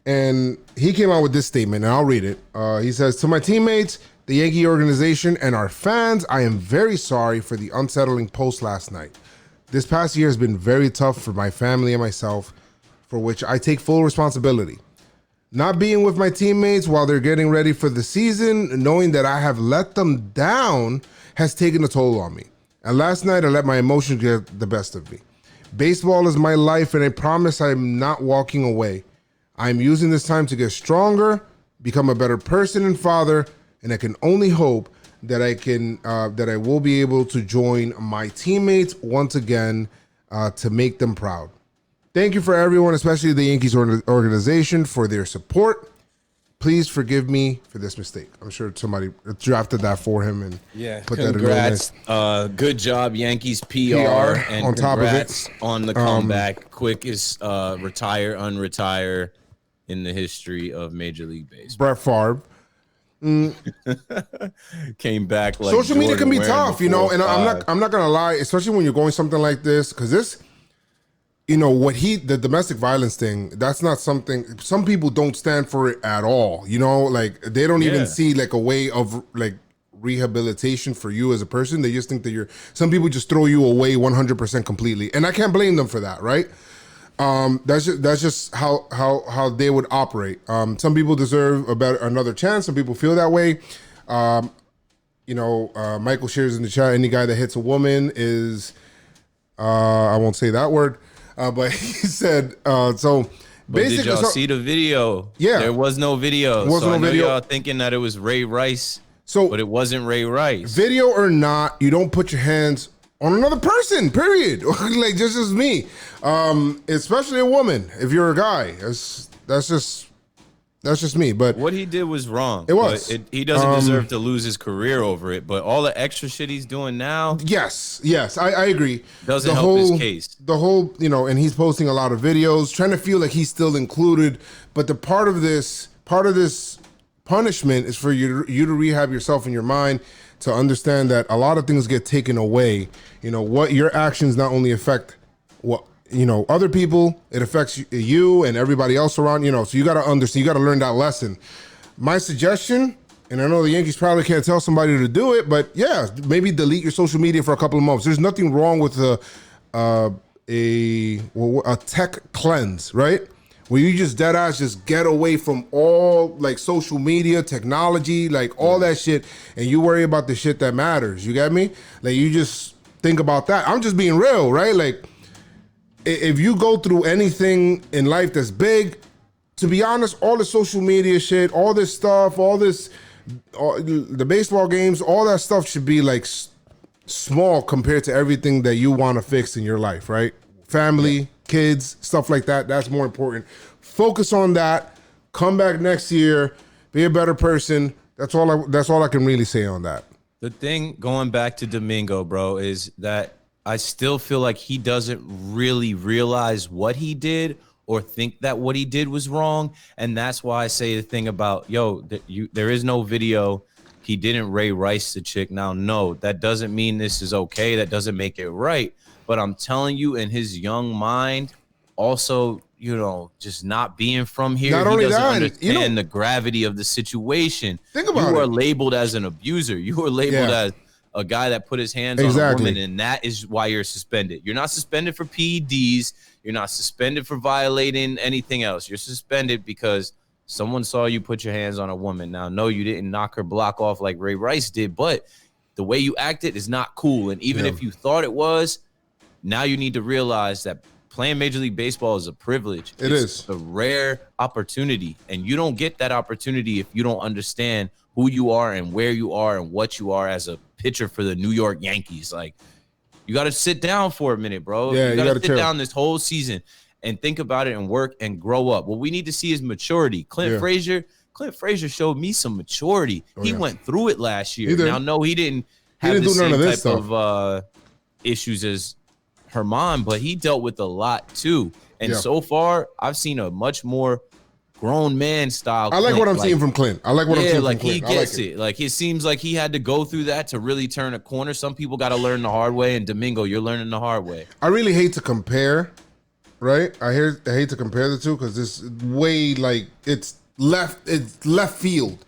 and he came out with this statement, and I'll read it. He says, to my teammates, the Yankee organization, and our fans, I am very sorry for the unsettling post last night. This past year has been very tough for my family and myself, for which I take full responsibility. Not being with my teammates while they're getting ready for the season, knowing that I have let them down, has taken a toll on me. And last night, I let my emotions get the best of me. Baseball is my life, and I promise I'm not walking away. I'm using this time to get stronger, become a better person and father, and I can only hope that I will be able to join my teammates once again to make them proud. Thank you for everyone, especially the Yankees organization, for their support. Please forgive me for this mistake. I'm sure somebody drafted that for him and put congrats. that in. Good job, Yankees PR, and on top of congrats it on the comeback. Quickest retire, unretire in the history of Major League Baseball. Brett Favre. Came back like Social media can Jordan be wearing tough, the you know, and 4-5. I'm not gonna lie, especially when you're going something like this, because this, you know, the domestic violence thing, that's not something, some people don't stand for it at all, you know, like they don't even see like a way of like rehabilitation for you as a person. They just think that some people just throw you away 100% completely, and I can't blame them for that, right? That's just how they would operate. Some people deserve another chance. Some people feel that way. You know, Michael shares in the chat, any guy that hits a woman is, I won't say that word, but he said, so But basically. did y'all see the video? Yeah. There was no video. Wasn't so no I know video. y'all thinking that it was Ray Rice, So but it wasn't Ray Rice. video or not, you don't put your hands on another person, period. Like, just as me. Especially a woman. If you're a guy, that's just me. But What he did was wrong. It was. But he doesn't deserve to lose his career over it. But all the extra shit he's doing now yes, I agree. doesn't help his case. The whole, you know, and he's posting a lot of videos, trying to feel like he's still included. But the part of this punishment is for you to rehab yourself in your mind, to understand that a lot of things get taken away. You know, what your actions not only affect what, you know, other people, it affects you and everybody else around, you know, so you got to understand, you got to learn that lesson. My suggestion, and I know the Yankees probably can't tell somebody to do it, but yeah, maybe delete your social media for a couple of months. There's nothing wrong with a tech cleanse, right? Where you just dead ass just get away from all like social media, technology, like all that shit, and you worry about the shit that matters. You get me? Like, you just think about that. I'm just being real, right? Like, if you go through anything in life that's big, to be honest, all the social media shit, all this stuff, the baseball games, all that stuff should be like small compared to everything that you want to fix in your life, right? Family, kids, stuff like that. That's more important. Focus on that. Come back next year. Be a better person. That's all I can really say on that. The thing, going back to Domingo, bro, is that I still feel like he doesn't really realize what he did or think that what he did was wrong. And that's why I say the thing about, there is no video. He didn't Ray Rice the chick. Now, no, that doesn't mean this is okay. That doesn't make it right. But I'm telling you, in his young mind, also, you know, just not being from here, Not he only doesn't that, understand the gravity of the situation. Think about You are it. labeled as an abuser. You are labeled as a guy that put his hands on a woman, and that is why you're suspended. You're not suspended for PEDs. You're not suspended for violating anything else. You're suspended because someone saw you put your hands on a woman. Now, no, you didn't knock her block off like Ray Rice did, but the way you acted is not cool. And even if you thought it was, now you need to realize that playing Major League Baseball is a privilege. It's a rare opportunity, and you don't get that opportunity if you don't understand who you are and where you are and what you are as a pitcher for the New York Yankees. Like, you got to sit down for a minute, bro. Yeah, you got to sit chill down this whole season and think about it and work and grow up. What we need to see is maturity. Clint Frazier showed me some maturity. He went through it last year. Now, no, he didn't have the same type of issues as Herman, but he dealt with a lot too. And so far, I've seen a much more grown man style. I like what I'm seeing from Clint. I like what I'm seeing from Clint. He gets it. Like, it seems like he had to go through that to really turn a corner. Some people got to learn the hard way, and Domingo, you're learning the hard way. I really hate to compare, right? I hate to compare the two because this way, like, it's left field.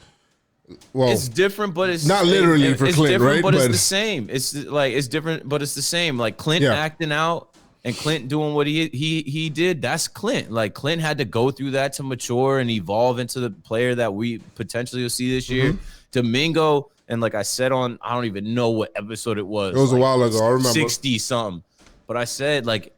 Well, it's different, but it's not literally for it's Clint, different, right? But it's the same. It's like, it's different, but it's the same. Like, Clint acting out and Clint doing what he did. That's Clint. Like, Clint had to go through that to mature and evolve into the player that we potentially will see this year. Domingo, and like I said on, I don't even know what episode it was. It was a while ago. I remember 60 something. But I said, like,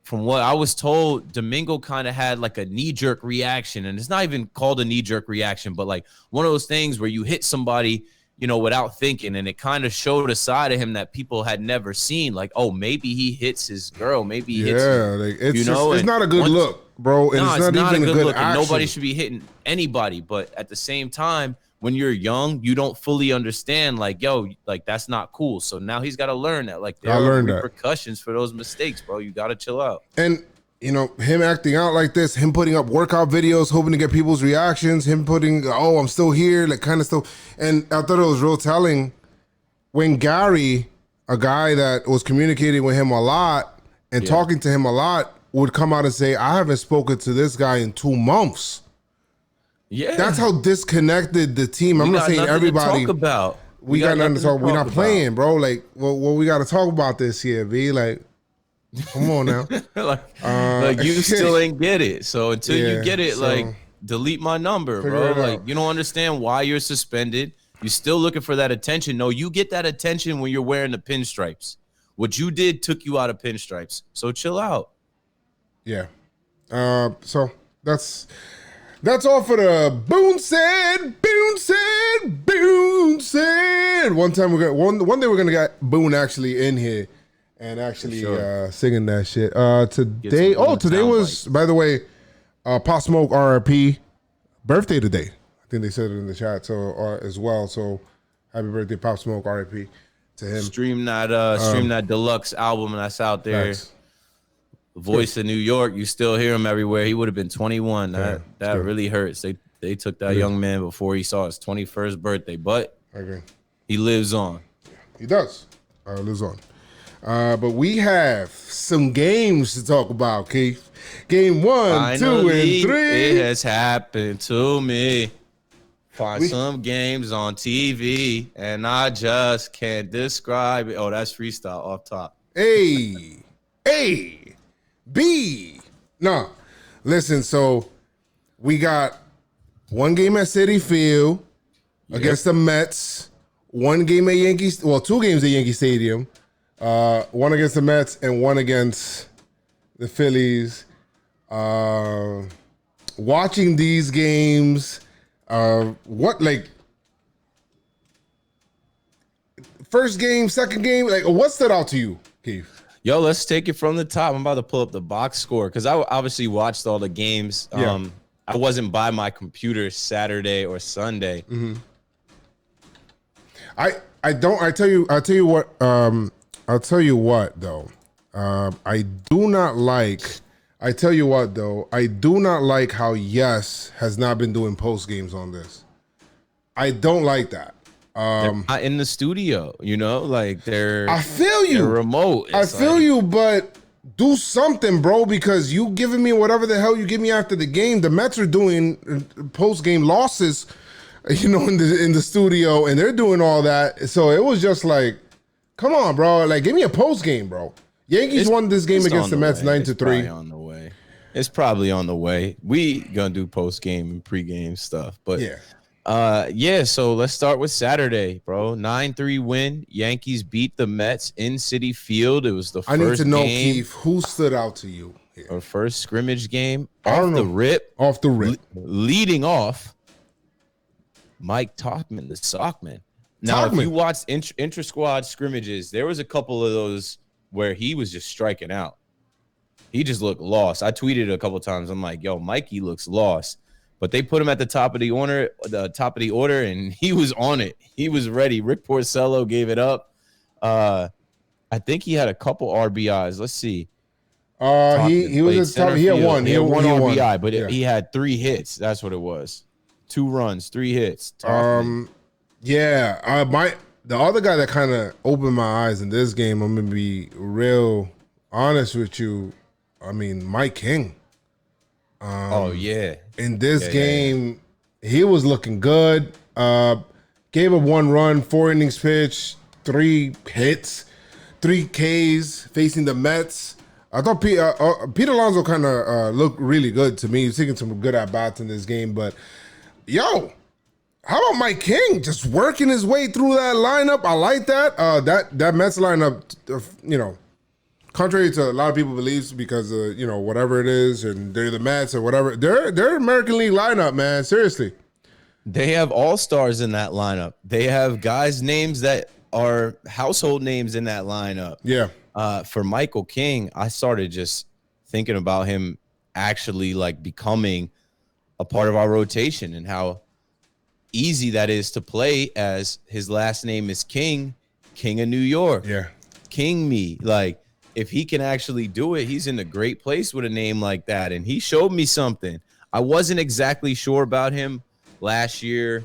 from what I was told, Domingo kind of had like a knee-jerk reaction, and it's not even called a knee-jerk reaction, but like one of those things where you hit somebody, you know, without thinking, and it kind of showed a side of him that people had never seen. Like, oh, maybe he hits his girl, maybe he hits his, like it's you know, it's not a good look, bro, and no, it's not even a good look. And action. nobody should be hitting anybody, but at the same time, when you're young, you don't fully understand, like, yo, like that's not cool. So now he's got to learn that, like, there are repercussions for those mistakes, bro. You got to chill out. And you know, him acting out like this, him putting up workout videos, hoping to get people's reactions, him putting, oh, I'm still here, like kind of stuff. And I thought it was real telling when Gary, a guy that was communicating with him a lot and talking to him a lot, would come out and say, I haven't spoken to this guy in 2 months. Yeah, that's how disconnected the team. I'm not saying everybody. To talk about. We got nothing to talk. We're not playing, bro. Like, well, we got to talk about this here, B. Like, come on now. like you still ain't get it. So until you get it, like, delete my number, bro. Like, you don't understand why you're suspended. You're still looking for that attention. No, you get that attention when you're wearing the pinstripes. What you did took you out of pinstripes. So chill out. Yeah. So that's all for the Boone said. Boone said. Boone said. One day we're gonna get Boone actually in here and actually singing that shit. Today was, by the way, Pop Smoke RIP birthday today. I think they said it in the chat as well. So happy birthday, Pop Smoke RIP to him. Stream that deluxe album that's out there. Thanks. Voice of New York, you still hear him everywhere. He would have been 21. That really hurts. They took that young man before he saw his 21st birthday, but he lives on. He does. Lives on. But we have some games to talk about, Keith. Game 1, 2, and 3. It has happened to me. Find some games on TV, and I just can't describe it. Oh, that's freestyle off top. A, B. No, listen. So we got one game at Citi Field against the Mets. One game at Yankees. Well, 2 games at Yankee Stadium. One against the Mets and one against the Phillies. Watching these games, first game, second game, like what stood out to you, Keith? Yo, let's take it from the top. I'm about to pull up the box score because I obviously watched all the games. I wasn't by my computer Saturday or Sunday. Mm-hmm. I'll tell you what though. I do not like how Yes has not been doing post games on this. I don't like that. They're not in the studio, you know, like I feel you. They're remote. I feel you, but do something, bro, because you giving me whatever the hell you give me after the game. The Mets are doing post game losses, you know, in the studio, and they're doing all that. So it was just like, come on, bro, like give me a post game, bro. Yankees won this game against the Mets 9-3. On the way. It's probably on the way. We gonna do post game and pregame stuff, but so let's start with Saturday, bro. 9-3 win. Yankees beat the Mets in Citi Field. It was the first game. I need to know, Keith, who stood out to you here? Our first scrimmage game. Off the rip. Leading off, Mike Tauchman, the Sockman. Now, if you watched intra-squad scrimmages, there was a couple of those where he was just striking out. He just looked lost. I tweeted a couple times. I'm like, yo, Mikey looks lost. But they put him at the top of the order, and he was on it. He was ready. Rick Porcello gave it up. I think he had a couple RBIs. Let's see. He was at the top. He had one. He had one RBI, but he had 3 hits. That's what it was. 2 runs, 3 hits. The other guy that kind of opened my eyes in this game, I'm gonna be real honest with you. I mean, Mike King. In this game, he was looking good. Gave up 1 run, 4 innings pitched, 3 hits, 3 Ks facing the Mets. I thought Pete Alonso kind of looked really good to me. He was taking some good at-bats in this game. But, yo, how about Mike King just working his way through that lineup? I like that. That Mets lineup, contrary to a lot of people beliefs, because whatever it is, and they're the Mets or whatever. They're American League lineup, man. Seriously. They have all-stars in that lineup. They have guys' names that are household names in that lineup. Yeah. For Michael King, I started just thinking about him actually like becoming a part of our rotation and how easy that is to play, as his last name is King of New York. Yeah. King me. Like, if he can actually do it, he's in a great place with a name like that. And he showed me something. I wasn't exactly sure about him last year.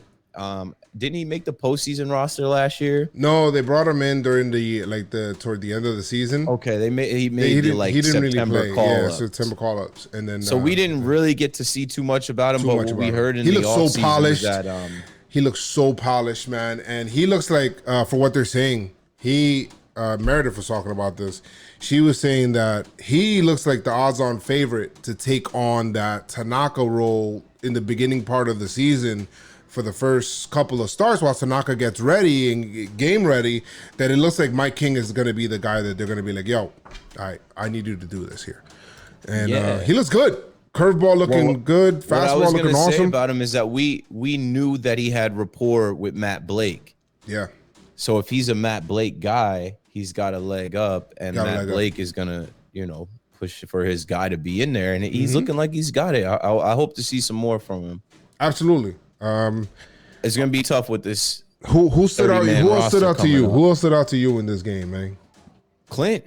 Didn't he make the postseason roster last year? No, they brought him in during toward the end of the season. Okay, he didn't September really play. call-ups. September call-ups, and then So we didn't really get to see too much about him, but what we heard in he the looks offseason so polished. was that he looks so polished, man, and he looks like for what they're saying. Meredith was talking about this. She was saying that he looks like the odds-on favorite to take on that Tanaka role in the beginning part of the season for the first couple of starts while Tanaka gets ready and game ready, that it looks like Mike King is going to be the guy that they're going to be like, yo, I need you to do this here. And he looks good. Curveball looking good. Fastball looking awesome. What I was going to say about him is that we knew that he had rapport with Matt Blake. Yeah. So if he's a Matt Blake guy, he's got a leg up, and Matt Blake is going to, push for his guy to be in there. And he's looking like he's got it. I hope to see some more from him. Absolutely. It's going to be tough with this. Who stood out? Who else stood out to you? Who else stood out to you in this game, man? Clint,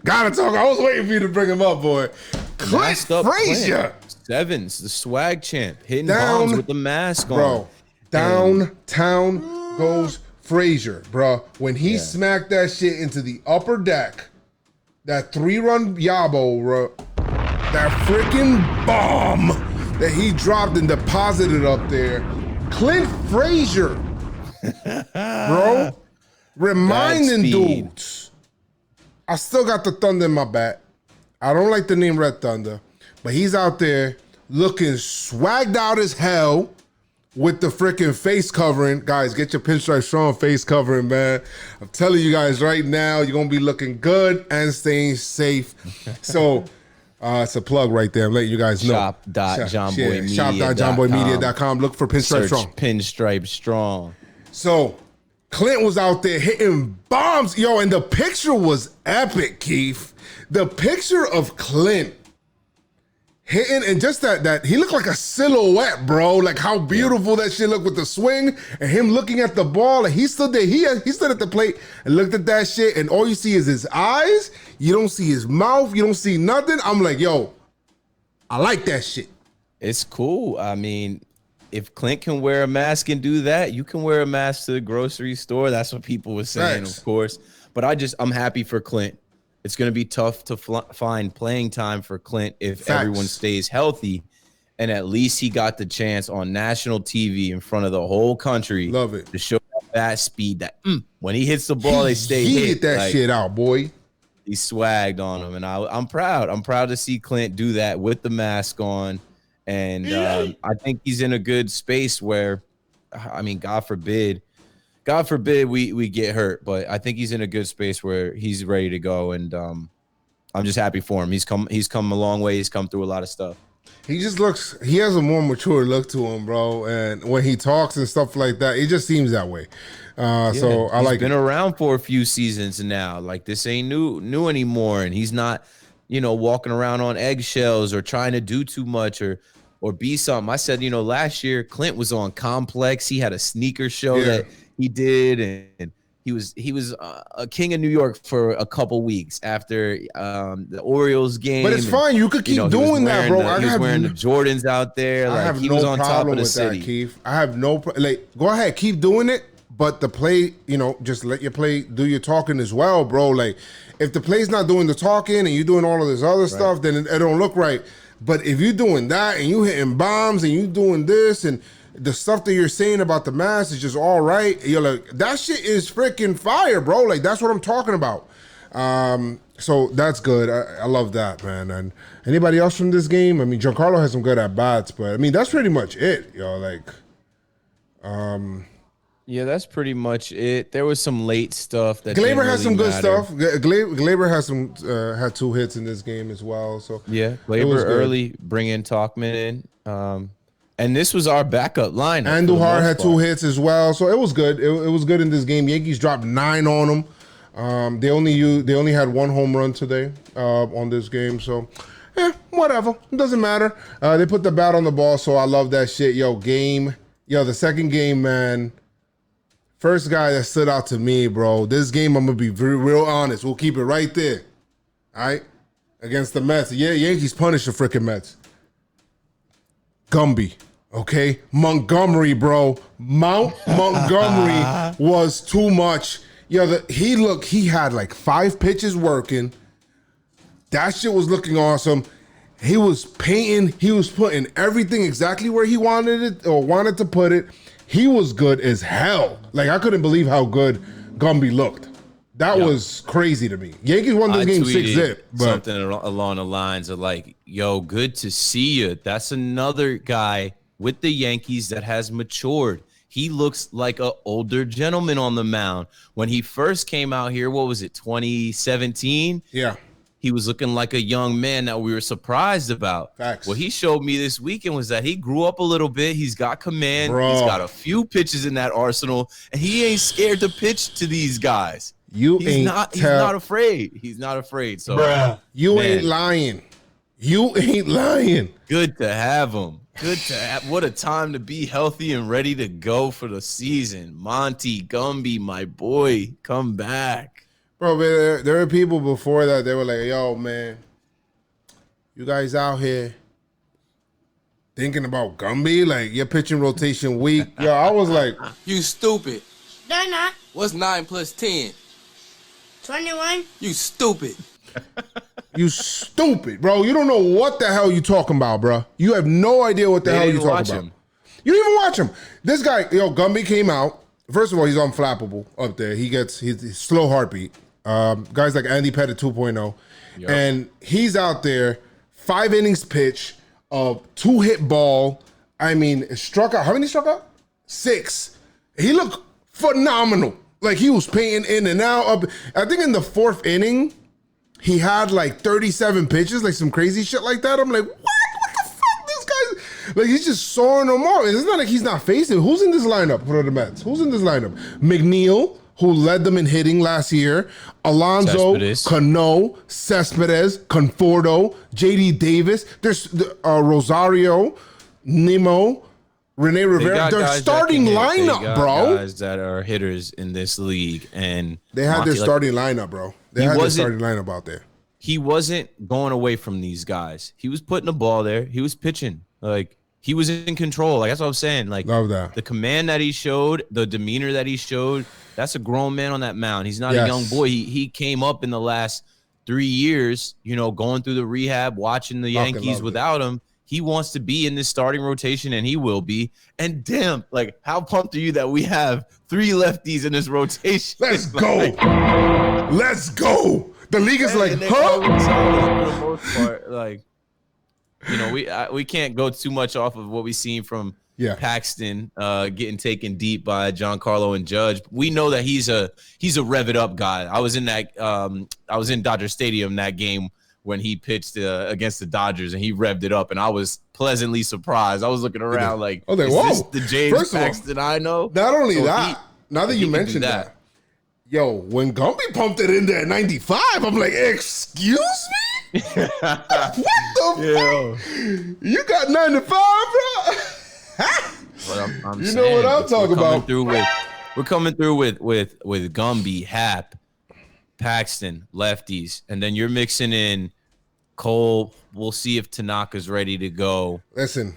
gotta talk. I was waiting for you to bring him up, boy. Clint Frazier. Sevens, the swag champ, hitting bombs with the mask on. Bro, downtown goes Frazier, bro. When he smacked that shit into the upper deck, that 3-run yabo, bro, that freaking bomb that he dropped and deposited up there. Clint Frazier, bro, reminding dudes. I still got the Thunder in my back. I don't like the name Red Thunder, but he's out there looking swagged out as hell with the freaking face covering. Guys, get your Pinstripe Strong face covering, man. I'm telling you guys right now, you're going to be looking good and staying safe. So, it's a plug right there. I'm letting you guys know. Shop.JomboyMedia.com. Shop.JomboyMedia.com. Look for Pinstripe Strong. Pinstripe Strong. So, Clint was out there hitting bombs. Yo, and the picture was epic, Keith. The picture of Clint hitting, and just that he looked like a silhouette, bro. Like how beautiful that shit looked with the swing and him looking at the ball. And he stood there. He stood at the plate and looked at that shit, and all you see is his eyes. You don't see his mouth. You don't see nothing. I'm like, yo, I like that shit. It's cool. I mean, if Clint can wear a mask and do that, you can wear a mask to the grocery store. That's what people were saying, of course. But I'm happy for Clint. It's going to be tough to find playing time for Clint if everyone stays healthy. And at least he got the chance on national TV in front of the whole country. Love it. To show that speed that when he hits the ball, they stay he hit. Get that shit out, boy. He swagged on him. And I'm proud. I'm proud to see Clint do that with the mask on. And I think he's in a good space where, I mean, God forbid we get hurt, but I think he's in a good space where he's ready to go, and I'm just happy for him. He's come a long way. He's come through a lot of stuff. He has a more mature look to him, bro. And when he talks and stuff like that, it just seems that way. So I like. He's been around for a few seasons now. Like, this ain't new anymore, and he's not, walking around on eggshells or trying to do too much or be something. I said, last year Clint was on Complex. He had a sneaker show that he did, and he was a king of New York for a couple weeks after the Orioles game. But it's fine. You could keep doing that, bro. He was wearing the Jordans out there. Like, he was on top of the city. That, Keith. I have no go ahead, keep doing it. But the play, just let your play do your talking as well, bro. Like, if the play's not doing the talking and you're doing all of this other stuff, then it don't look right. But if you're doing that and you hitting bombs and you doing this and the stuff that you're saying about the mask is just all right, you're like, that shit is freaking fire, bro. Like, that's what I'm talking about. So that's good. I love that, man. And anybody else from this game? I mean, Giancarlo has some good at bats, but I mean, that's pretty much it, yo. Like, Yeah, that's pretty much it. There was some late stuff that Glaber didn't has some really good matter. stuff. Glaber has some had 2 hits in this game as well. So Yeah, it was Glaber good. early, bringing Talkman in. And this was our backup lineup. And for the Duhar most had 2 part. hits as well. So it was good. It was good in this game. Yankees dropped 9 on them. They only had 1 home run today on this game. So whatever. It doesn't matter. They put the bat on the ball, so I love that shit. The second game, man. First guy that stood out to me, bro. This game, I'm gonna be real honest. We'll keep it right there. All right? Against the Mets. Yeah, Yankees punished the freaking Mets. Gumby. Okay? Montgomery, bro. Mount Montgomery was too much. He had like 5 pitches working. That shit was looking awesome. He was painting. He was putting everything exactly where he wanted it or wanted to put it. He was good as hell. Like, I couldn't believe how good Gumby looked. That was crazy to me. Yankees won this game 6-0. Something along the lines of like, yo, good to see you. That's another guy with the Yankees that has matured. He looks like an older gentleman on the mound. When he first came out here, what was it, 2017? Yeah. He was looking like a young man that we were surprised about. Facts. What he showed me this weekend was that he grew up a little bit. He's got command. Bro. He's got a few pitches in that arsenal, and he ain't scared to pitch to these guys. He's not afraid. He's not afraid. So you ain't lying. You ain't lying. Good to have him. Good to have. What a time to be healthy and ready to go for the season. Monty Gumby, my boy, come back. Bro, there were people before that, they were like, yo, man, you guys out here thinking about Gumby? Like, your pitching rotation weak. Yo, I was like, You stupid. They're not. What's 9 plus 10? 21. You stupid. you stupid, bro. You don't know what the hell you talking about, bro. You have no idea what the hell you talking about. You didn't even watch him. This guy, Gumby came out. First of all, he's unflappable up there. He's slow heartbeat. Guys like Andy Pettit 2.0. Yep. And he's out there, 5 innings pitch, 2-hit ball. I mean, struck out. How many struck out? 6. He looked phenomenal. Like, he was painting in and out. Up. I think in the 4th inning, he had like 37 pitches, like some crazy shit like that. I'm like, what? What the fuck? This guy's like, he's just soaring them off. It's not like he's not facing. Who's in this lineup for the Mets? Who's in this lineup? McNeil, who led them in hitting last year. Alonso, Cano, Cespedes, Conforto, J.D. Davis. There's Rosario, Nimmo, Rene Rivera. They're starting lineup, bro. Guys that are hitters in this league, and they had their starting lineup, bro. They had their starting lineup out there. He wasn't going away from these guys. He was putting the ball there. He was pitching. Like, he was in control. Like, that's what I'm saying. Like, love that. The command that he showed, the demeanor that he showed, that's a grown man on that mound. He's not a young boy. He came up in the last 3 years, going through the rehab, watching the Yankees without him. He wants to be in this starting rotation, and he will be. And damn, like, how pumped are you that we have 3 lefties in this rotation? Let's go. Let's go. The league is like, huh? For the most part, like, we can't go too much off of what we've seen from Paxton getting taken deep by Giancarlo and Judge. We know that he's a rev it up guy. I was in Dodger Stadium that game when he pitched against the Dodgers, and he revved it up, and I was pleasantly surprised. I was looking around like, is this the James Paxton I know? Not only that, now that you mentioned that, yo, when Gumby pumped it in there at 95, I'm like, excuse me? What the fuck? You got 95, bro? I'm you know what I'm talking about. We're coming through with Gumby, Hap, Paxton, lefties, and then you're mixing in Cole. We'll see if Tanaka's ready to go. Listen,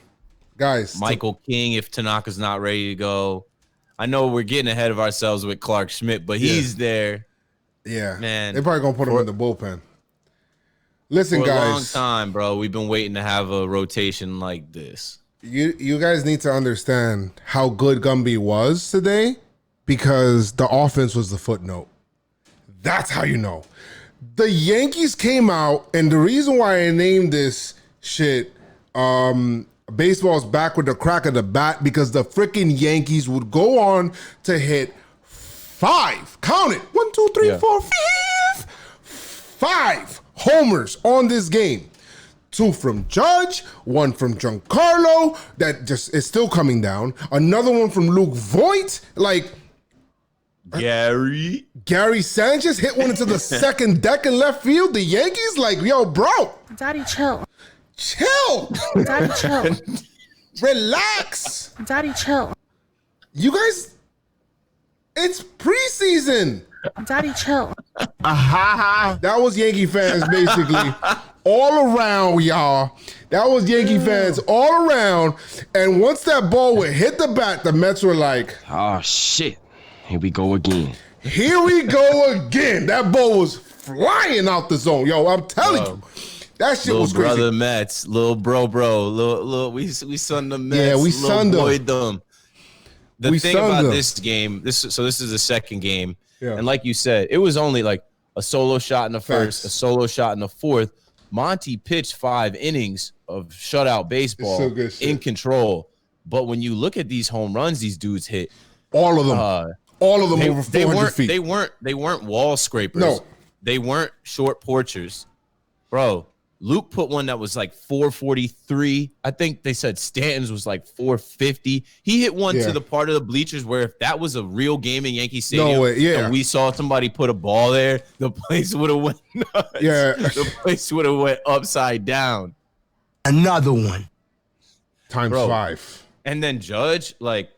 guys. Michael King, if Tanaka's not ready to go. I know we're getting ahead of ourselves with Clark Schmidt, but he's there. Yeah. Man. They're probably going to put him in the bullpen. Listen, for guys. a long time, bro. We've been waiting to have a rotation like this. You guys need to understand how good Gumby was today, because the offense was the footnote. That's how you know. The Yankees came out, and the reason why I named this shit baseball's back with the crack of the bat because the freaking Yankees would go on to hit 5. Count it. 1, 2, 3, Yeah. 4, 5 homers on this game. 2 from Judge, 1 from Giancarlo, that just is still coming down. Another one from Luke Voigt. Like, Gary Sanchez hit one into the second deck in left field. The Yankees, like, yo, bro. Daddy, chill. Chill. Daddy, chill. Relax. Daddy, chill. You guys, it's preseason. Daddy, chill. That was Yankee fans, basically, all around, y'all. That was Yankee fans all around. And once that ball would hit the bat, the Mets were like, Oh, shit. Here we go again. here we go again. That ball was flying out the zone. Yo, I'm telling you. That shit little was crazy. brother Mets, little bro, little we sunned the Mets. Yeah, we sunned them. The We thing sunned about them. this game, this is the second game, Yeah. and like you said, it was only like a solo shot in the first, Facts. a solo shot in the fourth. Monty pitched 5 innings of shutout baseball so good shit. in control. But when you look at these home runs these dudes hit, All of them. All of them they, over they 400 weren't feet. they weren't wall scrapers. No. They weren't short porchers. Bro, Luke put one that was like 443. I think they said Stanton's was like 450. He hit one Yeah. to the part of the bleachers where if that was a real game in Yankee Stadium, No way, yeah. and we saw somebody put a ball there, the place would have went nuts. Yeah. The place would have went upside down. Another one. Times Bro. 5. And then Judge, like,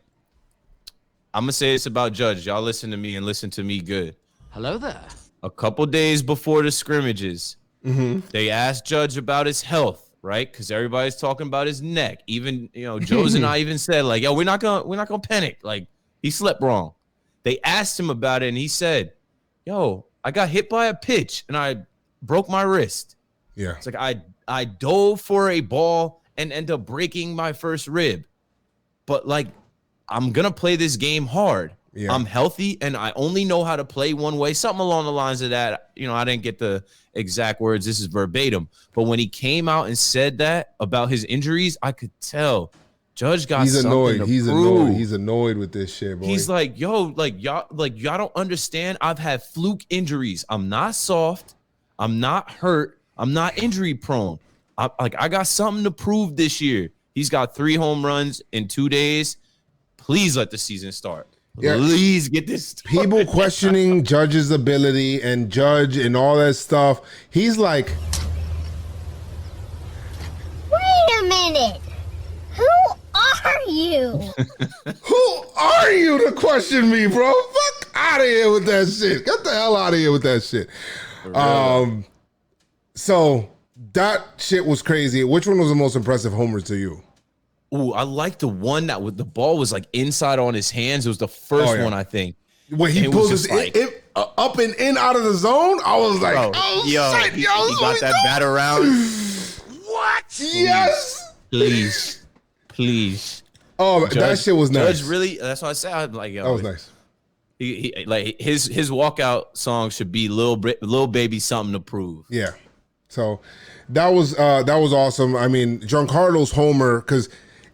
I'm gonna say this about Judge. Y'all listen to me and listen to me good. Hello there. A couple days before the scrimmages, they asked Judge about his health, right? Because everybody's talking about his neck. Even Joe's and I even said, like, yo, we're not gonna panic. Like, he slept wrong. They asked him about it, and he said, yo, I got hit by a pitch and I broke my wrist. Yeah. It's like I dove for a ball and ended up breaking my first rib. But like, I'm gonna play this game hard. Yeah. I'm healthy and I only know how to play one way. Something along the lines of that. I didn't get the exact words. This is verbatim. But when he came out and said that about his injuries, I could tell Judge got He's something annoyed. to He's prove. annoyed. He's annoyed with this shit, boy. He's like, yo, y'all don't understand. I've had fluke injuries. I'm not soft. I'm not hurt. I'm not injury prone. I got something to prove this year. He's got 3 home runs in 2 days. Please let the season start. Yeah. Please get this started. People questioning Judge's ability and Judge and all that stuff. He's like, Wait a minute. Who are you? who are you to question me, bro? Fuck out of here with that shit. Get the hell out of here with that shit. So that shit was crazy. Which one was the most impressive homer to you? Ooh, I like the one that with the ball was like inside on his hands. It was the first Oh, yeah. one, I think. When he It was pulled his just like- up and in out of the zone, I was like, Bro, oh yo, shit, he yo, this is got what that we bat around. What? Yes. Please. Oh, that shit was nice. Judge really. That's what I said. I'm like, yo, That was nice. He like his walkout song should be Lil Baby Something to Prove. Yeah. So that was awesome. I mean, Giancarlo's homer, because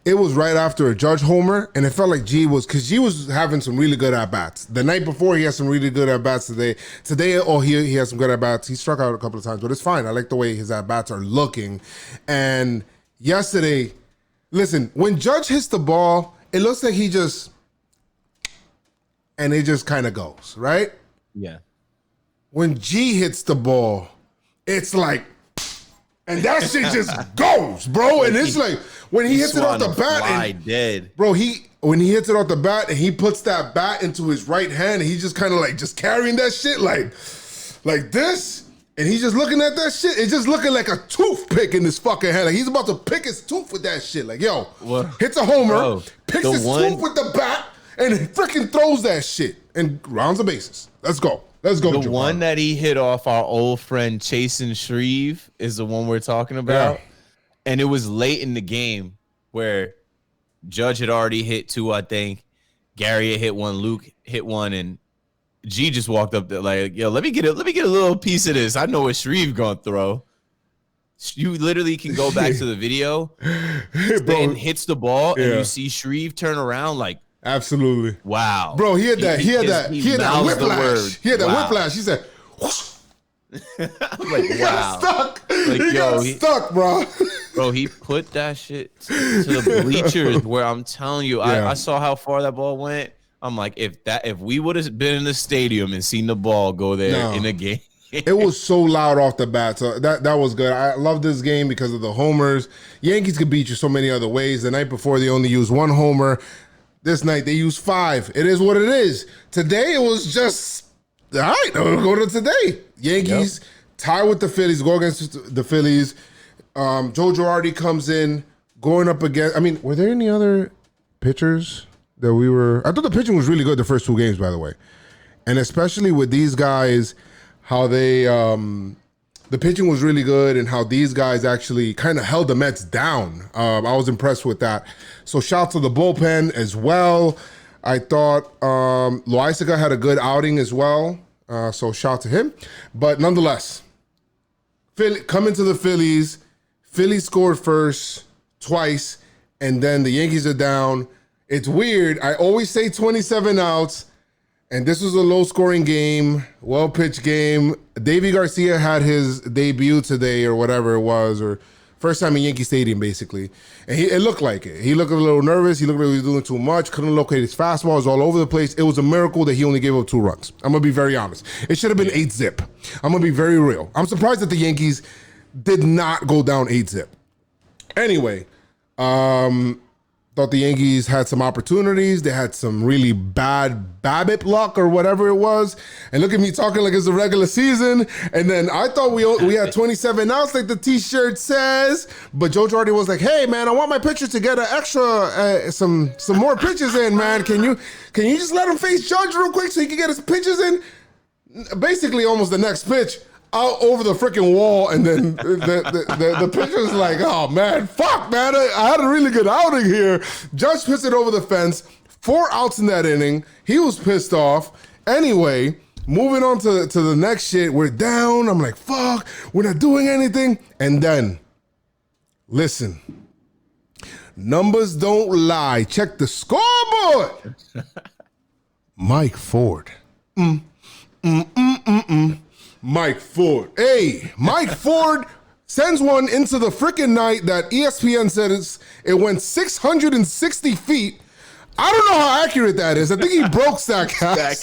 it was right after a Judge homer, and it felt like G was having some really good at bats. The night before, he had some really good at bats. Today, he has some good at bats. He struck out a couple of times, but it's fine. I like the way his at bats are looking. And yesterday, listen, when Judge hits the ball, it looks like he just kind of goes, right? Yeah. When G hits the ball, it's like, and that shit just goes, bro. And it's like when he hits it off the bat, and, dead. bro, when he hits it off the bat and he puts that bat into his right hand, and he's just kind of like just carrying that shit like this, and he's just looking at that shit. It's just looking like a toothpick in his fucking hand. Like he's about to pick his tooth with that shit. Like, yo, hits a homer, Bro, picks the his tooth with the bat, and freaking throws that shit and rounds the bases. Let's go. Let's go. The one that he hit off our old friend Chasen Shreve is the one we're talking about. Yeah. And it was late in the game where Judge had already hit 2, I think. Gary had hit 1, Luke hit 1, and G just walked up there like, yo, let me get a little piece of this. I know what Shreve gonna throw. You literally can go back to the video. Stanton hits the ball, and you see Shreve turn around like, absolutely. Wow. Bro, he had that whiplash. He had that whiplash. He said, whoosh. Like, He wow. got stuck. Like, he got stuck, bro. Bro, he put that shit to the bleachers where I'm telling you, I saw how far that ball went. I'm like, if we would have been in the stadium and seen the ball go there in a game. It was so loud off the bat. So that was good. I love this game because of the homers. Yankees could beat you so many other ways. The night before, they only used 1 homer. This night, they used 5. It is what it is. Today, it was just, all right, we'll go to today. Yankees tie with the Phillies, go against the Phillies. Joe Girardi comes in, going up against, I mean, were there any other pitchers that we were, I thought the pitching was really good the first 2 games, by the way. And especially with these guys, how they, the pitching was really good and how these guys actually kind of held the Mets down. I was impressed with that. So shout to the bullpen as well. I thought Loaizaga had a good outing as well. So shout to him. But nonetheless, coming to the Phillies, Phillies scored first twice, and then the Yankees are down. It's weird. I always say 27 outs. And this was a low-scoring game, well-pitched game. Davey Garcia had his debut today or whatever it was, or first time in Yankee Stadium, basically. And it looked like it. He looked a little nervous. He looked like he was doing too much. Couldn't locate his fastball. It was all over the place. It was a miracle that he only gave up 2 runs. I'm going to be very honest. It should have been 8-zip. I'm going to be very real. I'm surprised that the Yankees did not go down 8-zip. Anyway, thought the Yankees had some opportunities. They had some really bad BABIP luck or whatever it was. And look at me talking like it's a regular season. And then I thought we had 27 outs like the T-shirt says. But Joe Girardi was like, hey, man, I want my pitcher to get an extra, some more pitches in, man. Can you just let him face Judge real quick so he can get his pitches in? Basically, almost the next pitch. Out over the freaking wall, and then the pitcher's like, oh, man, fuck, man, I had a really good outing here. Judge pissed it over the fence. 4 outs in that inning. He was pissed off. Anyway, moving on to the next shit. We're down. I'm like, fuck, we're not doing anything. And then, listen, numbers don't lie. Check the scoreboard. Mike Ford. Mike Ford. Hey, Mike Ford sends one into the freaking night that ESPN said it went 660 feet. I don't know how accurate that is. I think he broke Statcast.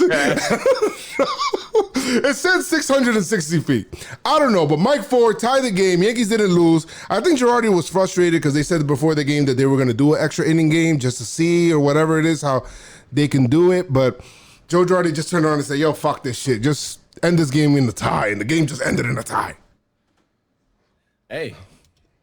It said 660 feet. I don't know, but Mike Ford tied the game. Yankees didn't lose. I think Girardi was frustrated because they said before the game that they were going to do an extra inning game just to see or whatever it is, how they can do it. But Joe Girardi just turned around and said, yo, fuck this shit. Just end this game in the tie, and the game just ended in a tie. Hey,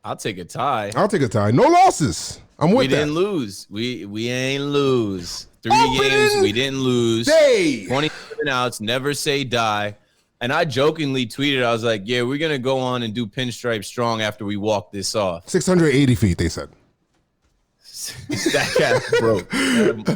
I'll take a tie. I'll take a tie. No losses. I'm with that. We didn't lose. We ain't lose. 3 games, we didn't lose. Day. 27 outs, never say die. And I jokingly tweeted, I was like, yeah, we're going to go on and do Pinstripe strong after we walk this off. 680 feet, they said. That cat broke.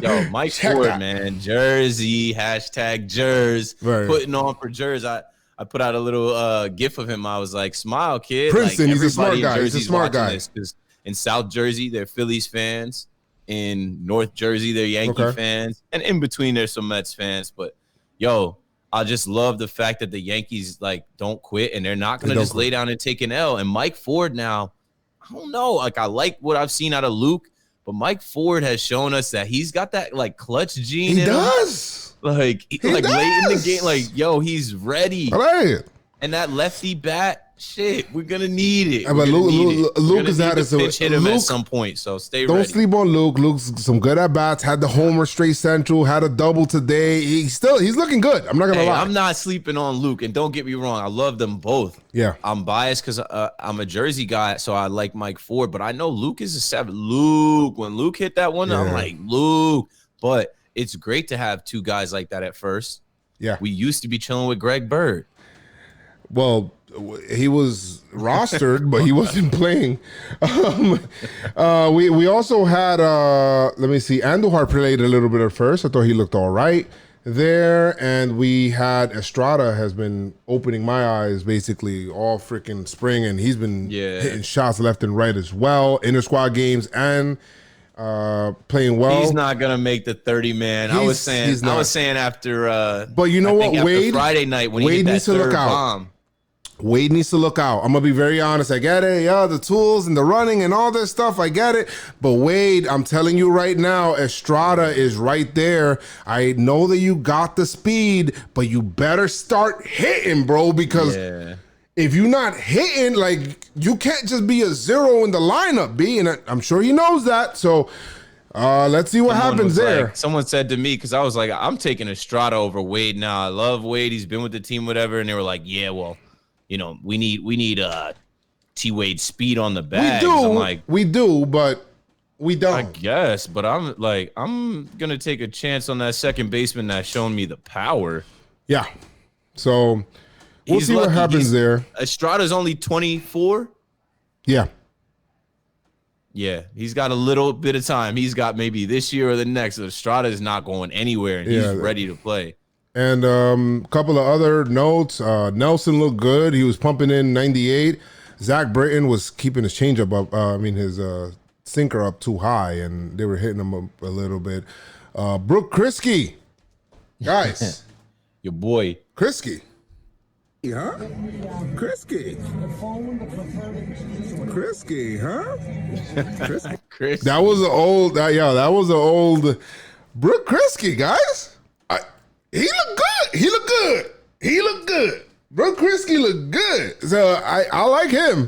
Yo, Mike Ford, man. Jersey, hashtag Jers. Right. Putting on for Jers. I put out a little gif of him. I was like, smile, kid. Princeton, like, he's a smart guy. He's a smart guy. Because in South Jersey, they're Phillies fans. In North Jersey, they're Yankee fans. And in between, there's some Mets fans. But, yo, I just love the fact that the Yankees, like, don't quit. And they're not going to just lay down and take an L. And Mike Ford now, I don't know. Like, I like what I've seen out of Luke. But Mike Ford has shown us that he's got that like clutch gene. He does. Like late in the game, like yo, he's ready. All right. And that lefty bat, shit, we're gonna need it. But Luke is out of pinch hit him at some point. So stay ready. Don't sleep on Luke. Luke's some good at bats. Had the homer straight central. Had a double today. He's looking good. I'm not gonna lie. I'm not sleeping on Luke. And don't get me wrong, I love them both. Yeah. I'm biased because I'm a Jersey guy, so I like Mike Ford. But I know Luke is a 7. Luke, when Luke hit that one, I'm like Luke. But it's great to have 2 guys like that at first. Yeah. We used to be chilling with Greg Bird. Well, he was rostered, but he wasn't playing. We also had, let me see, Andujar played a little bit at first. I thought he looked all right. there, and we had Estrada has been opening my eyes basically all freaking spring, and he's been hitting shots left and right as well, inter squad games and playing well. He's not gonna make the 30 man. I was saying after. But you know what, Wade? Friday night when he hit that third bomb. Wade needs to look out. I'm gonna be very honest. I get it, the tools and the running and all this stuff. I get it, but Wade, I'm telling you right now, Estrada is right there. I know that you got the speed, but you better start hitting, bro. Because if you're not hitting, like you can't just be a zero in the lineup, B. And I'm sure he knows that. So let's see what happens there. Someone said to me, because I was like, I'm taking Estrada over Wade now. I love Wade. He's been with the team, whatever. And they were like, yeah, well. You know, we need T Wade speed on the bags. We do, but we don't. I guess, but I'm gonna take a chance on that second baseman that's showing me the power. Yeah. So we'll see what happens there. Estrada's only 24. Yeah. Yeah, he's got a little bit of time. He's got maybe this year or the next. Estrada is not going anywhere, and he's ready to play. And a couple of other notes. Nelson looked good. He was pumping in 98. Zach Britton was keeping his changeup up. His sinker up too high, and they were hitting him up a little bit. Brooke Kriske, guys. Your boy. Kriske. Huh? Kriske. Kriske, huh? Kriske. That was an old, that was an old Brooke Kriske, guys. He looked good. He looked good. Brooke Kriske looked good. So I like him.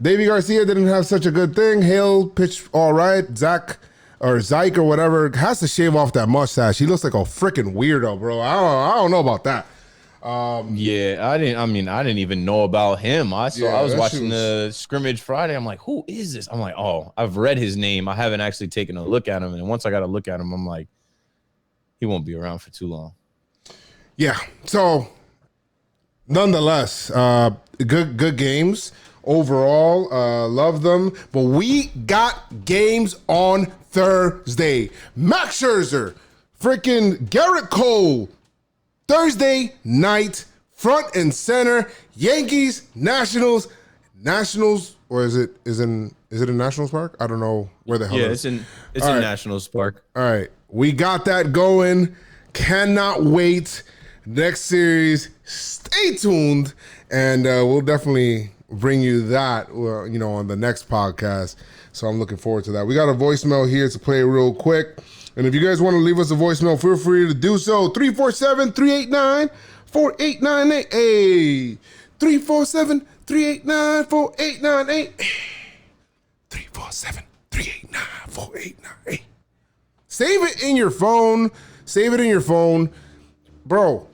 Davey Garcia didn't have such a good thing. Hale pitched all right. Zyke or whatever has to shave off that mustache. He looks like a freaking weirdo, bro. I don't know about that. I didn't even know about him. I was watching the scrimmage Friday. I'm like, who is this? I'm like, oh, I've read his name. I haven't actually taken a look at him. And once I got a look at him, I'm like, he won't be around for too long. Yeah. So, nonetheless, good games overall. Love them. But we got games on Thursday. Max Scherzer, freaking Garrett Cole, Thursday night, front and center. Yankees, Nationals, or is it in Nationals Park? I don't know where the hell. Yeah, it's in Nationals Park. All right. We got that going. Cannot wait. Next series, stay tuned, and we'll definitely bring you that, on the next podcast. So I'm looking forward to that. We got a voicemail here to play real quick, and if you guys want to leave us a voicemail, feel free to do so. 347-389-4898. Hey, 347-389-4898. 347-389-4898. Save it in your phone. Bro,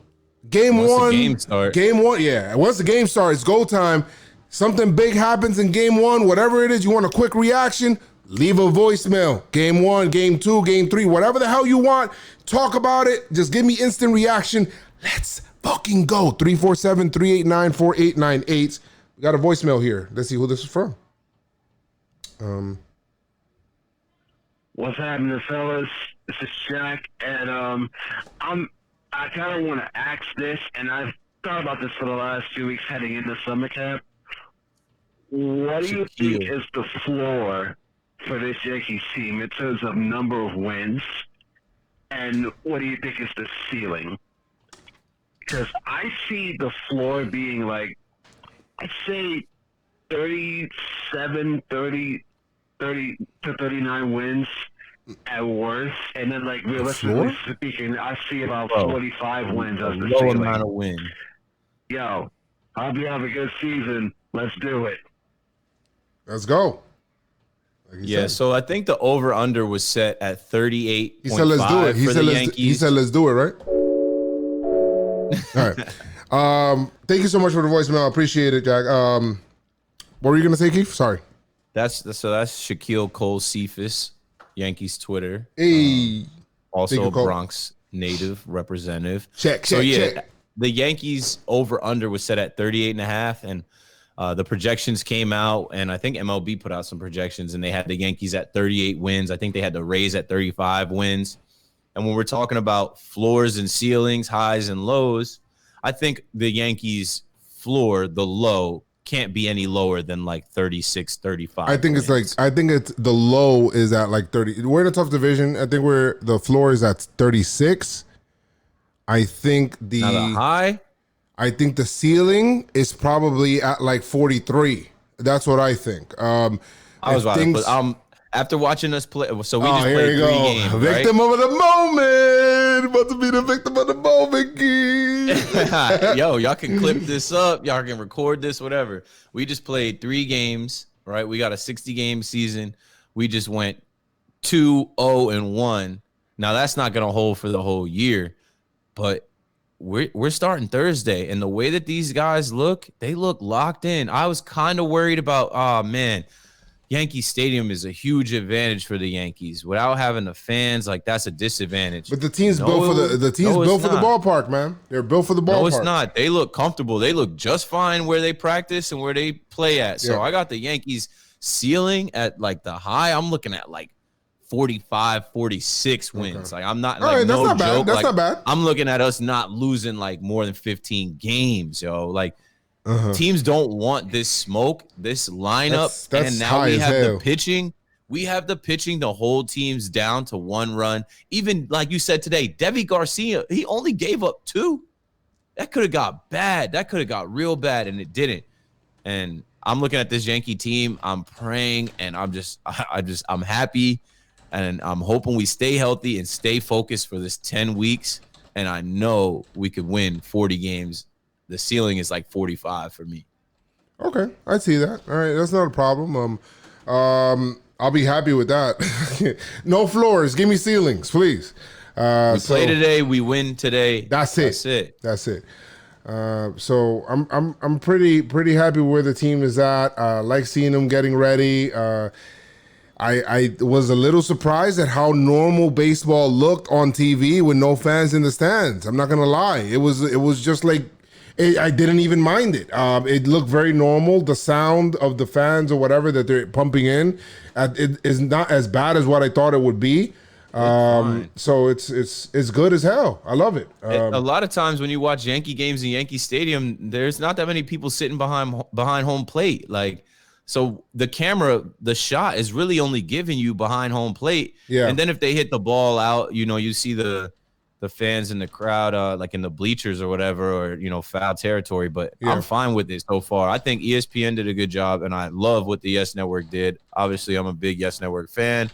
game one. Yeah. Once the game starts, it's go time. Something big happens in game one, whatever it is, you want a quick reaction, leave a voicemail. Game one, game two, game three, whatever the hell you want, talk about it. Just give me instant reaction. Let's fucking go. 347-389-4898. We got a voicemail here. Let's see who this is from. What's happening, fellas? This is Jack, and I kind of want to ask this, and I've thought about this for the last 2 weeks heading into summer camp. What do you think is the floor for this Yankees team in terms of number of wins, and what do you think is the ceiling? Because I see the floor being like, I'd say 37, 30 to 39 wins at worst, and then like realistically speaking, I see about 45 wins as the low ceiling. amount of win. Yo, hope you have a good season. Let's do it. Let's go. Said. So I think the over under was set at 38.5. He said let's do it. He said let's do it, right? All right. Thank you so much for the voicemail. I appreciate it, Jack. What were you gonna say, Keith? Sorry. That's Shaquille Cole Cephas, Yankees Twitter. Hey. Also a Bronx native representative. Check. The Yankees over under was set at 38.5, and the projections came out, and I think MLB put out some projections, and they had the Yankees at 38 wins. I think they had the Rays at 35 wins. And when we're talking about floors and ceilings, highs and lows, I think the Yankees floor, the low, can't be any lower than like 36, 35. I think wins. it's the low is at like 30. We're in a tough division. I think the floor is at 36. I think the high. I think the ceiling is probably at like 43. That's what I think. I was about to put, after watching us play, so we just played 3 games. Victim right? of the moment. About to be the victim of the moment, kid. Yo, y'all can clip this up. Y'all can record this, whatever. We just played 3 games, right? We got a 60-game season. We just went 2-0-1. Now, that's not going to hold for the whole year, but we're starting Thursday, and the way that these guys look, they look locked in. I was kind of worried about, oh, man, Yankee Stadium is a huge advantage for the Yankees. Without having the fans, like that's a disadvantage. But the team's built for the ballpark, man. They're built for the ballpark. No, it's not. They look comfortable. They look just fine where they practice and where they play at. So I got the Yankees ceiling at like the high. I'm looking at like 45, 46 wins. Like I'm not like no joke. That's not bad. I'm looking at us not losing like more than 15 games, yo. Like teams don't want this smoke, this lineup, and now we have the pitching. We have the pitching to hold teams down to 1 run. Even like you said today, Devi Garcia, he only gave up 2. That could have got bad. That could have got real bad, and it didn't. And I'm looking at this Yankee team. I'm praying, and I'm happy, and I'm hoping we stay healthy and stay focused for this 10 weeks. And I know we could win 40 games. The ceiling is like 45 for me. Okay, I see that. All right, that's not a problem. I'll be happy with that. No floors, give me ceilings, please. We play today, we win today. That's it. So I'm pretty happy where the team is at. Like seeing them getting ready. I was a little surprised at how normal baseball looked on TV with no fans in the stands. I'm not gonna lie. It was just like. I didn't even mind it. It looked very normal. The sound of the fans or whatever that they're pumping in, it is not as bad as what I thought it would be. So it's good as hell. I love it. A lot of times when you watch Yankee games in Yankee Stadium, there's not that many people sitting behind home plate. Like, so the camera, the shot is really only giving you behind home plate. Yeah. And then if they hit the ball out, you see the fans in the crowd, like in the bleachers or whatever, or, foul territory. But I'm fine with it so far. I think ESPN did a good job, and I love what the Yes Network did. Obviously, I'm a big Yes Network fan,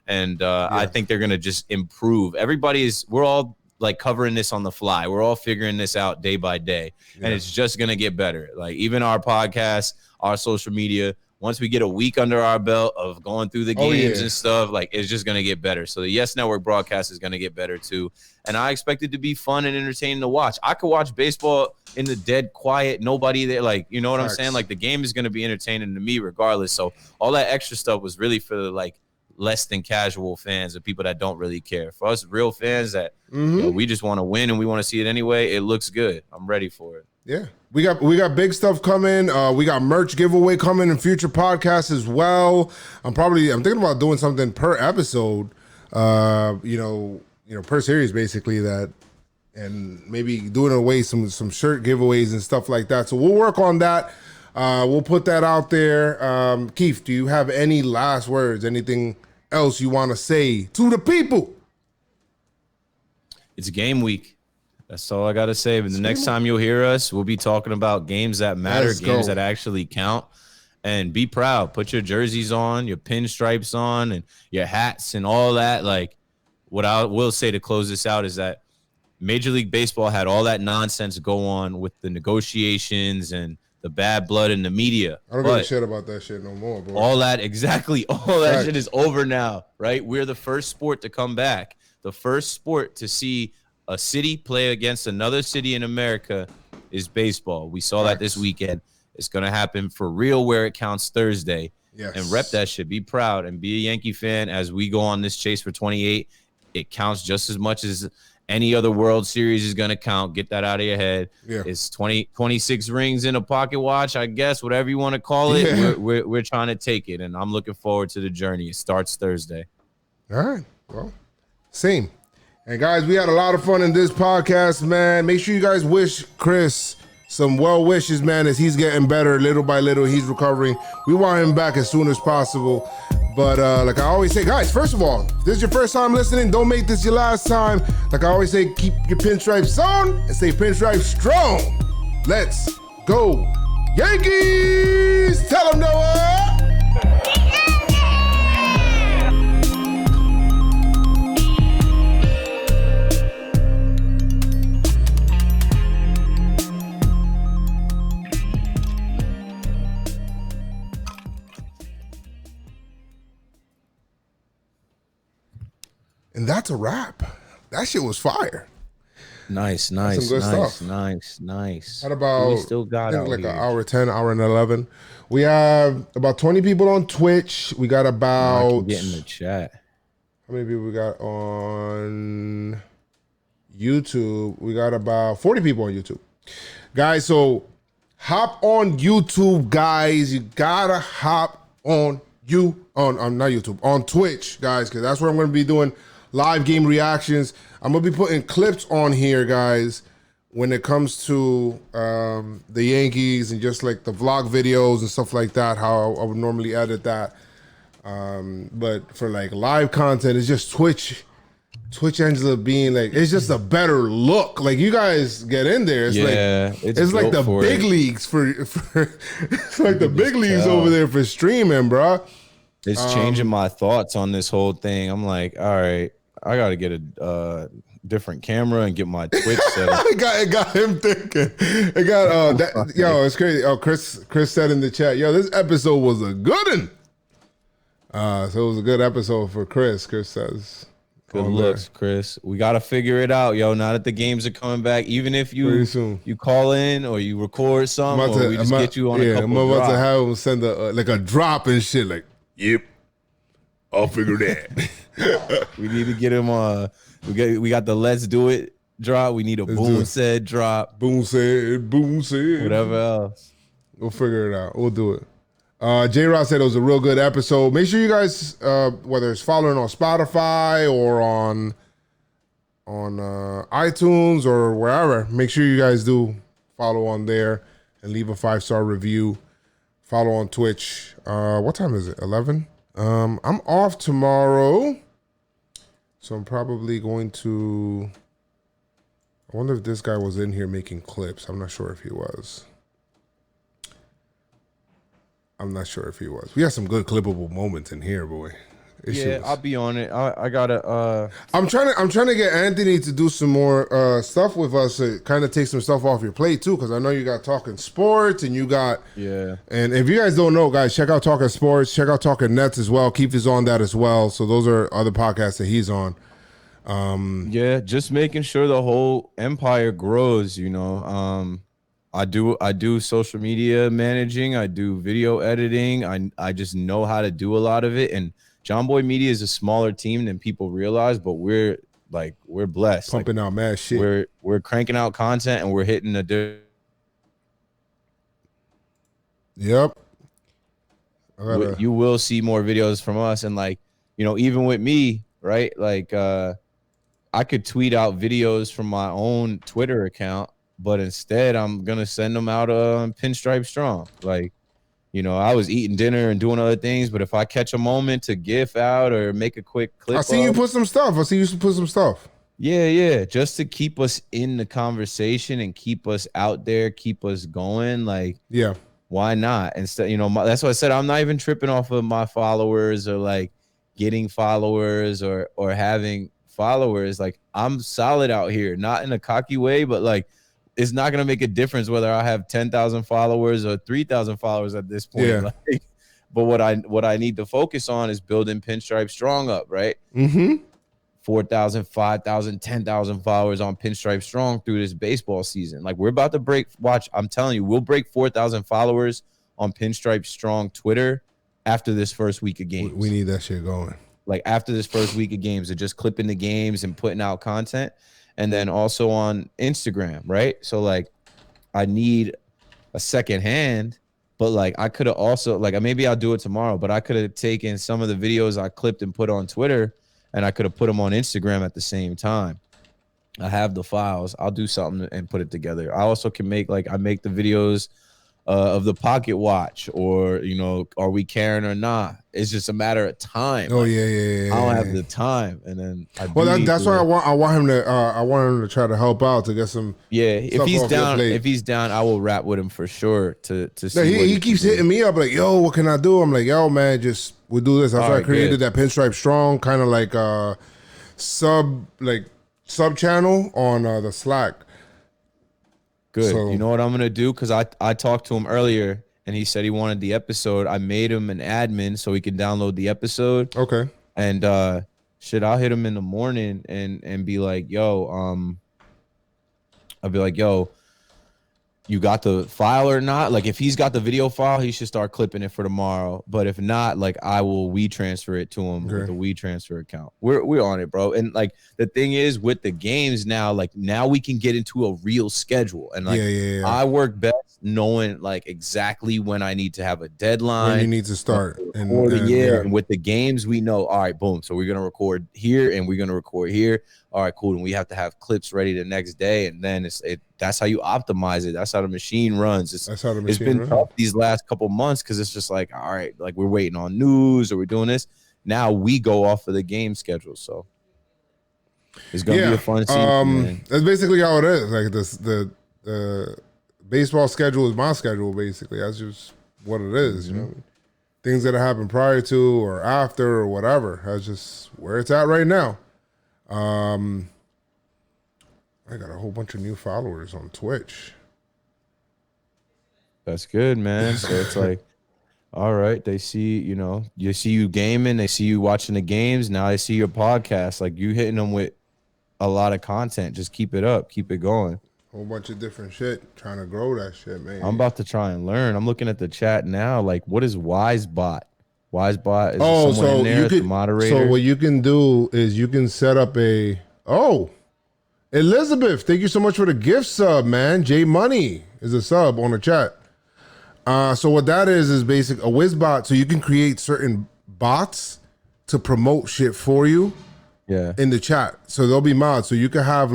and I think they're going to just improve. We're all like covering this on the fly. We're all figuring this out day by day, and it's just going to get better. Like even our podcast, our social media, once we get a week under our belt of going through the games and stuff, like it's just going to get better. So the Yes Network broadcast is going to get better too. And I expect it to be fun and entertaining to watch. I could watch baseball in the dead quiet, nobody there. Like, you know what I'm saying? Like the game is going to be entertaining to me regardless. So all that extra stuff was really for like less than casual fans or people that don't really care. For us real fans that we just want to win and we want to see it anyway, it looks good. I'm ready for it. Yeah. We got big stuff coming. We got merch giveaway coming in future podcasts as well. I'm thinking about doing something per episode, per series basically, and maybe doing away some shirt giveaways and stuff like that. So we'll work on that. We'll put that out there. Keith, do you have any last words? Anything else you want to say to the people? It's game week. That's all I got to say. But the next time you'll hear us, we'll be talking about games that matter, games that actually count. And be proud. Put your jerseys on, your pinstripes on, and your hats and all that. Like, what I will say to close this out is that Major League Baseball had all that nonsense go on with the negotiations and the bad blood in the media. I don't give a shit about that shit no more, bro. All that shit is over now, right? We're the first sport to come back. The first sport to see a city play against another city in America is baseball. We saw that this weekend. It's going to happen for real where it counts Thursday. Yes. And rep that shit. Be proud and be a Yankee fan as we go on this chase for 28. It counts just as much as any other World Series is going to count. Get that out of your head. Yeah. It's 26 rings in a pocket watch, I guess, whatever you want to call it. Yeah. We're trying to take it, and I'm looking forward to the journey. It starts Thursday. All right. Well, same. And guys, we had a lot of fun in this podcast, man. Make sure you guys wish Chris some well wishes, man, as he's getting better little by little. He's recovering. We want him back as soon as possible. But like I always say, guys, first of all, if this is your first time listening, don't make this your last time. Like I always say, keep your pinstripes on and stay pinstripe strong. Let's go, Yankees! Tell them, Noah! And that's a wrap. That shit was fire. Nice. Some good stuff. Nice. How about, we still got I think like here? an hour 10, hour and 11. We have about 20 people on Twitch. We got about... Get in the chat. How many people we got on YouTube? We got about 40 people on YouTube. Guys, so hop on YouTube, guys. You gotta hop on not YouTube, on Twitch, guys, because that's where I'm going to be doing live game reactions. I'm going to be putting clips on here, guys, when it comes to the Yankees and just like the vlog videos and stuff like that, how I would normally edit that. But for like live content, it's just Twitch ends up being like, it's just a better look. Like you guys get in there, it's like the big leagues for it's like the big leagues over there for streaming, bro. It's changing my thoughts on this whole thing. I'm like, all right, I got to get a different camera and get my Twitch set up. it got him thinking. It got yo, it's crazy. Oh, Chris said in the chat, yo, this episode was a good one. So it was a good episode for Chris. Chris says, good looks, Chris. We got to figure it out, yo. Now that the games are coming back, even if you call in or you record something, or we just get you on a couple I'm about to have him send a drop and shit. Like, yep, I'll figure that. We need to get him. We got the Let's Do It drop. We need a Boone said drop. Boone said. Whatever else. We'll figure it out. We'll do it. J-Rod said it was a real good episode. Make sure you guys, whether it's following on Spotify or on iTunes or wherever, make sure you guys do follow on there and leave a 5-star review. Follow on Twitch. What time is it? 11? I'm off tomorrow, so I'm probably going to... I wonder if this guy was in here making clips. I'm not sure if he was. We had some good clippable moments in here, boy. I'll be on it. I gotta. I'm trying to get Anthony to do some more stuff with us to kind of take some stuff off your plate too, because I know you got Talking Sports and you got And if you guys don't know, guys, check out Talking Sports, check out Talking Nets as well. Keith is on that as well. So those are other podcasts that he's on. Just making sure the whole empire grows. You know, I do social media managing. I do video editing. I just know how to do a lot of it. And JomboyMedia is a smaller team than people realize, but we're blessed. Pumping out mad shit. We're cranking out content and we're hitting a Yep. You will see more videos from us. And like, you know, even with me, right? Like I could tweet out videos from my own Twitter account, but instead I'm gonna send them out on Pinstripe Strong. Like, you know, I was eating dinner and doing other things, but if I catch a moment to gif out or make a quick clip, I see you put some stuff. Yeah, just to keep us in the conversation and keep us out there, keep us going. Like, yeah, why not? Instead, you know, that's what I said. I'm not even tripping off of my followers or like getting followers or having followers. Like, I'm solid out here, not in a cocky way, but like, it's not gonna make a difference whether I have 10,000 followers or 3,000 followers at this point. Yeah. Like, but what I need to focus on is building Pinstripe Strong up, right? 4,000, 5,000, 10,000 followers on Pinstripe Strong through this baseball season. Like, we're about to break. Watch, I'm telling you, we'll break 4,000 followers on Pinstripe Strong Twitter after this first week of games. We need that shit going. Like, after this first week of games, of just clipping the games and putting out content. And then also on Instagram, right? So like, I need a second hand, but like, I could have also, like, maybe I'll do it tomorrow, but I could have taken some of the videos I clipped and put on Twitter and I could have put them on Instagram at the same time. I have the files. I'll do something and put it together. I also can make I make the videos of the pocket watch, or are we caring or not? It's just a matter of time. Oh yeah. I don't have the time, and then that's why I want him to try to help out to get some. Yeah, if he's down, I will rap with him for sure to see. He keeps hitting me up like, yo, what can I do? I'm like, yo, man, we'll do this. That's why I created that Pinstripe Strong kind of like sub channel on the Slack. Good. So, you know what I'm gonna do? Because I talked to him earlier and he said he wanted the episode. I made him an admin so he can download the episode. Okay. And I'll hit him in the morning and be like, yo, I'll be like, yo, you got the file or not? Like, if he's got the video file, he should start clipping it for tomorrow. But if not, I will transfer it to him with the WeTransfer account. We're on it, bro. And the thing is with the games now, now we can get into a real schedule. And I work best knowing exactly when I need to have a deadline. When you need to start. And with the games, we know, all right, boom. So we're gonna record here and we're gonna record here. All right, cool. And we have to have clips ready the next day. And then that's how you optimize it. That's how the machine runs. It's been tough these last couple months because it's just all right, we're waiting on news or we're doing this. Now we go off of the game schedule. So it's gonna be a fun season. That's basically how it is. The baseball schedule is my schedule, basically. That's just what it is, you know. Things that happen prior to or after or whatever. That's just where it's at right now. I got a whole bunch of new followers on Twitch. That's good, man. So it's all right, they see, you see you gaming, they see you watching the games. Now they see your podcast. You hitting them with a lot of content. Just keep it up, keep it going. Whole bunch of different shit, trying to grow that shit, man. I'm about to try and learn. I'm looking at the chat now. What is WiseBot? WiseBot is someone in there, the moderator. So what you can do is you can set up Elizabeth, thank you so much for the gift sub, man. J Money is a sub on the chat. So what that is basic a WizBot, so you can create certain bots to promote shit for you. Yeah. In the chat. So there'll be mods. So you can have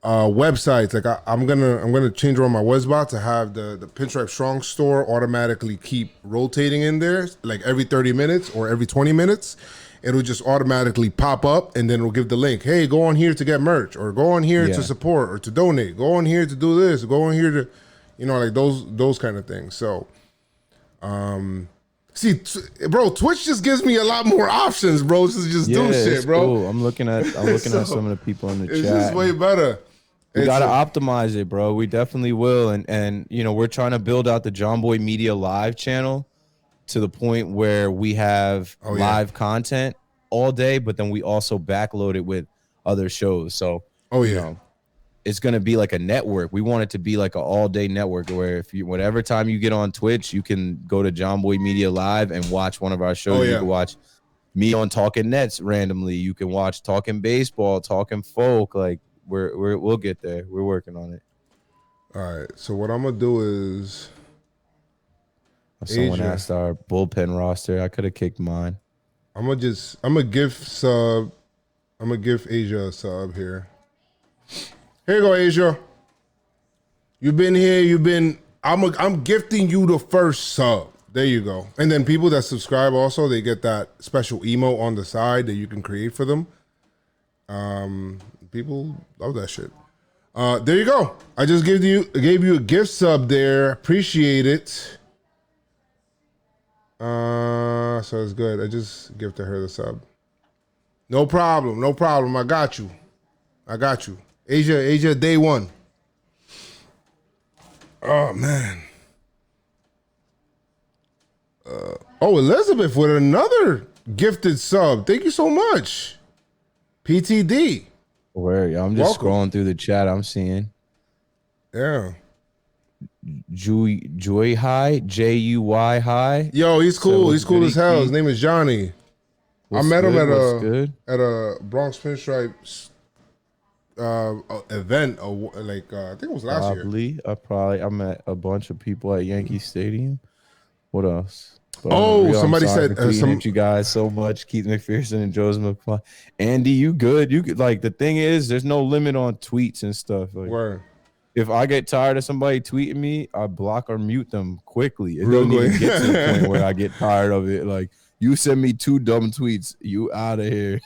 websites. I'm gonna change around my WizBot to have the Pinstripe Strong store automatically keep rotating in there every 30 minutes or every 20 minutes. It'll just automatically pop up and then it'll give the link. Hey, go on here to get merch, or go on here to support or to donate. Go on here to do this. Go on here to, those kind of things. So, see, bro, Twitch just gives me a lot more options, bro. Just do shit, bro. Cool. I'm looking at some of the people in the chat. It's just way better. We gotta optimize it, bro. We definitely will, and we're trying to build out the JomboyMedia live channel to the point where we have live content all day, but then we also backload it with other shows. So, it's gonna be like a network. We want it to be like an all-day network where whatever time you get on Twitch, you can go to JomboyMedia Live and watch one of our shows. You can watch me on Talking Nets randomly. You can watch Talking Baseball, Talking Folk. We'll get there. We're working on it. All right. So what I'm gonna do is, someone asked our bullpen roster. I could have kicked mine. I'm gonna give Asia a sub here. Here you go, Asia. You've been here. I'm gifting you the first sub. There you go. And then people that subscribe also, they get that special emote on the side that you can create for them. People love that shit. There you go. I just gave you a gift sub there. Appreciate it. So it's good. I just gifted her the sub. No problem. I got you. Asia, day one. Oh man. Elizabeth with another gifted sub. Thank you so much. PTD. Where I'm just scrolling through the chat. I'm seeing. Yeah. Joy High, Juy High. Yo, he's cool. He's cool as hell. His name is Johnny. I met him at a Bronx Pinstripes event. I think it was last year. I met a bunch of people at Yankee Stadium. What else? But on the real, somebody I'm sorry said for tweeting at you guys so much. Keith McPherson and Joe's McFly. Andy, you good? You could, like, the thing is, there's no limit on tweets and stuff. Like, Word. if I get tired of somebody tweeting me, I block or mute them quickly. It doesn't even get to the point where I get tired of it. Like, you send me 2 dumb tweets, you out of here.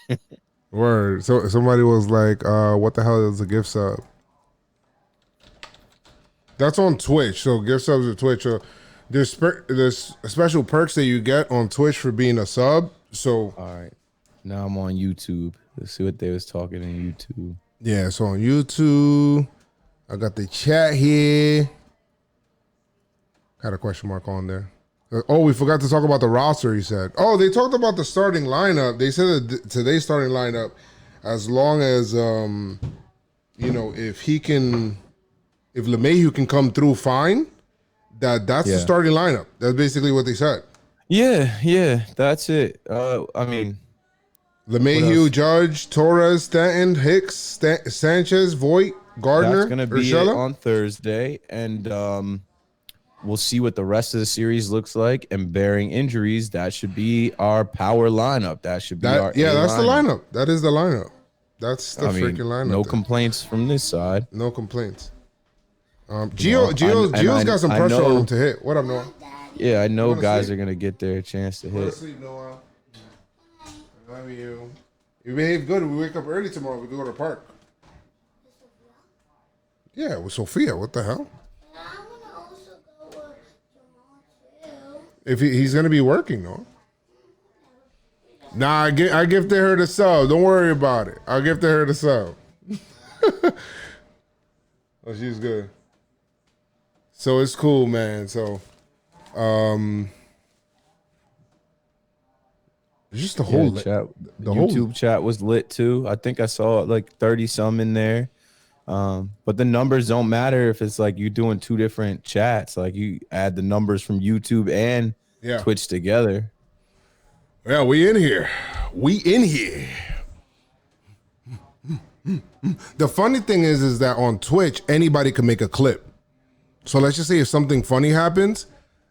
Word. So somebody was like, what the hell is a gift sub? That's on Twitch. So gift subs are Twitch. So there's special perks that you get on Twitch for being a sub. So all right. Now I'm on YouTube. Let's see what they was talking on YouTube. Yeah, so on YouTube, I got the chat here. Had a question mark on there. Oh, we forgot to talk about the roster, he said. Oh, they talked about the starting lineup. They said that today's starting lineup, as long as, if LeMahieu can come through fine, that's the starting lineup. That's basically what they said. Yeah, that's it. I mean, LeMahieu, Judge, Torres, Stanton, Hicks, Sanchez, Voit, Gardner, that's gonna be Urshela on Thursday, and we'll see what the rest of the series looks like. And bearing injuries, that should be our power lineup. That should be our that's the lineup. That is the lineup. That's the freaking lineup. No complaints from this side. No complaints. Gio's got some pressure on him to hit. What up, Noah? Yeah, I know guys are gonna get their chance to hit. Sleep, Noah. I love you. You behave good. We wake up early tomorrow. We go to the park. Yeah, with Sophia. What the hell? If he's gonna be working, though. Nah, I gifted her the sub. Don't worry about it. I gifted her the sub. Oh, she's good. So it's cool, man. So, just the whole chat. The YouTube chat was lit too. I think I saw like 30 some in there. But the numbers don't matter if it's like you doing 2 different chats. Like you add the numbers from YouTube and Twitch together. Yeah, we in here. We in here. The funny thing is that on Twitch, anybody can make a clip. So let's just say if something funny happens,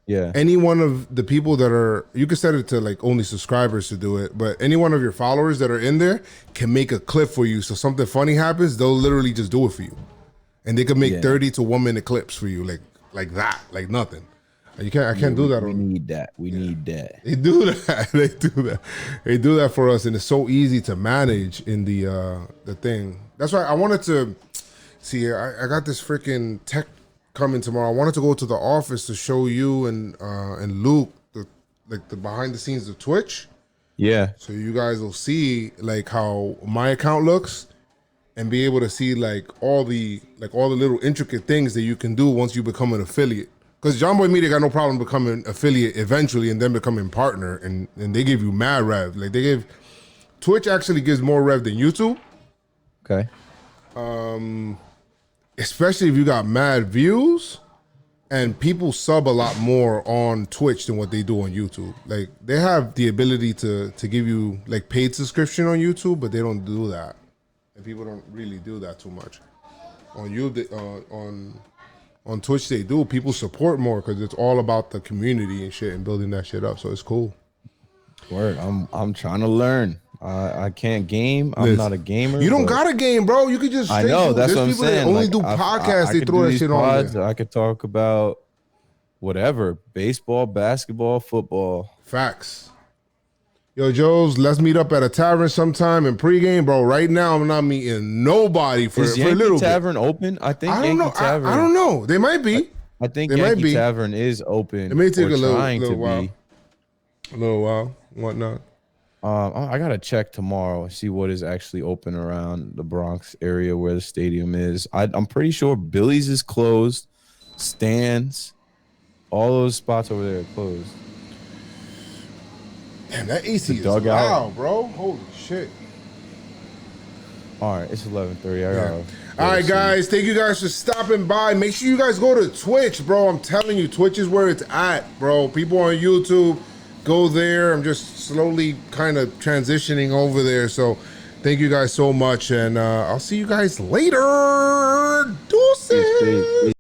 any one of the people that are, you can set it to like only subscribers to do it, but any one of your followers that are in there can make a clip for you. So something funny happens, they'll literally just do it for you. And they can make 30 to 1 minute clips for you, like that, like nothing. I can't do that. We need that. We need that. They do that. They do that. They do that for us, and it's so easy to manage in the thing. That's why I wanted to see. I got this freaking tech coming tomorrow. I wanted to go to the office to show you and Luke the behind the scenes of Twitch. Yeah. So you guys will see like how my account looks, and be able to see like all the little intricate things that you can do once you become an affiliate. Because JomboyMedia got no problem becoming affiliate eventually and then becoming partner, and they give you mad rev. Like Twitch actually gives more rev than YouTube. Okay. Especially if you got mad views, and people sub a lot more on Twitch than what they do on YouTube. Like they have the ability to give you like paid subscription on YouTube, but they don't do that. And people don't really do that too much. On Twitch they do. People support more because it's all about the community and shit and building that shit up. So it's cool. Word. I'm trying to learn. I can't game. I'm not a gamer. You don't got a game, bro. You could just. I know. That's what I'm saying. That only do podcasts. They throw that shit on there. I could talk about whatever: baseball, basketball, football. Facts. Yo, Joes, let's meet up at a tavern sometime in pregame, bro. Right now, I'm not meeting nobody for a little bit. Tavern open? I think I don't know. Tavern. I don't know. They might be. I think Yankee Tavern is open. It may take a little while. Be. A little while, whatnot. I gotta check tomorrow and see what is actually open around the Bronx area where the stadium is. I'm pretty sure Billy's is closed. Stands, all those spots over there are closed. Damn, that AC is loud, bro. Holy shit. All right, it's 11:30. All right, guys. Thank you guys for stopping by. Make sure you guys go to Twitch, bro. I'm telling you, Twitch is where it's at, bro. People on YouTube, go there. I'm just slowly kind of transitioning over there. So thank you guys so much. And I'll see you guys later. Deuces.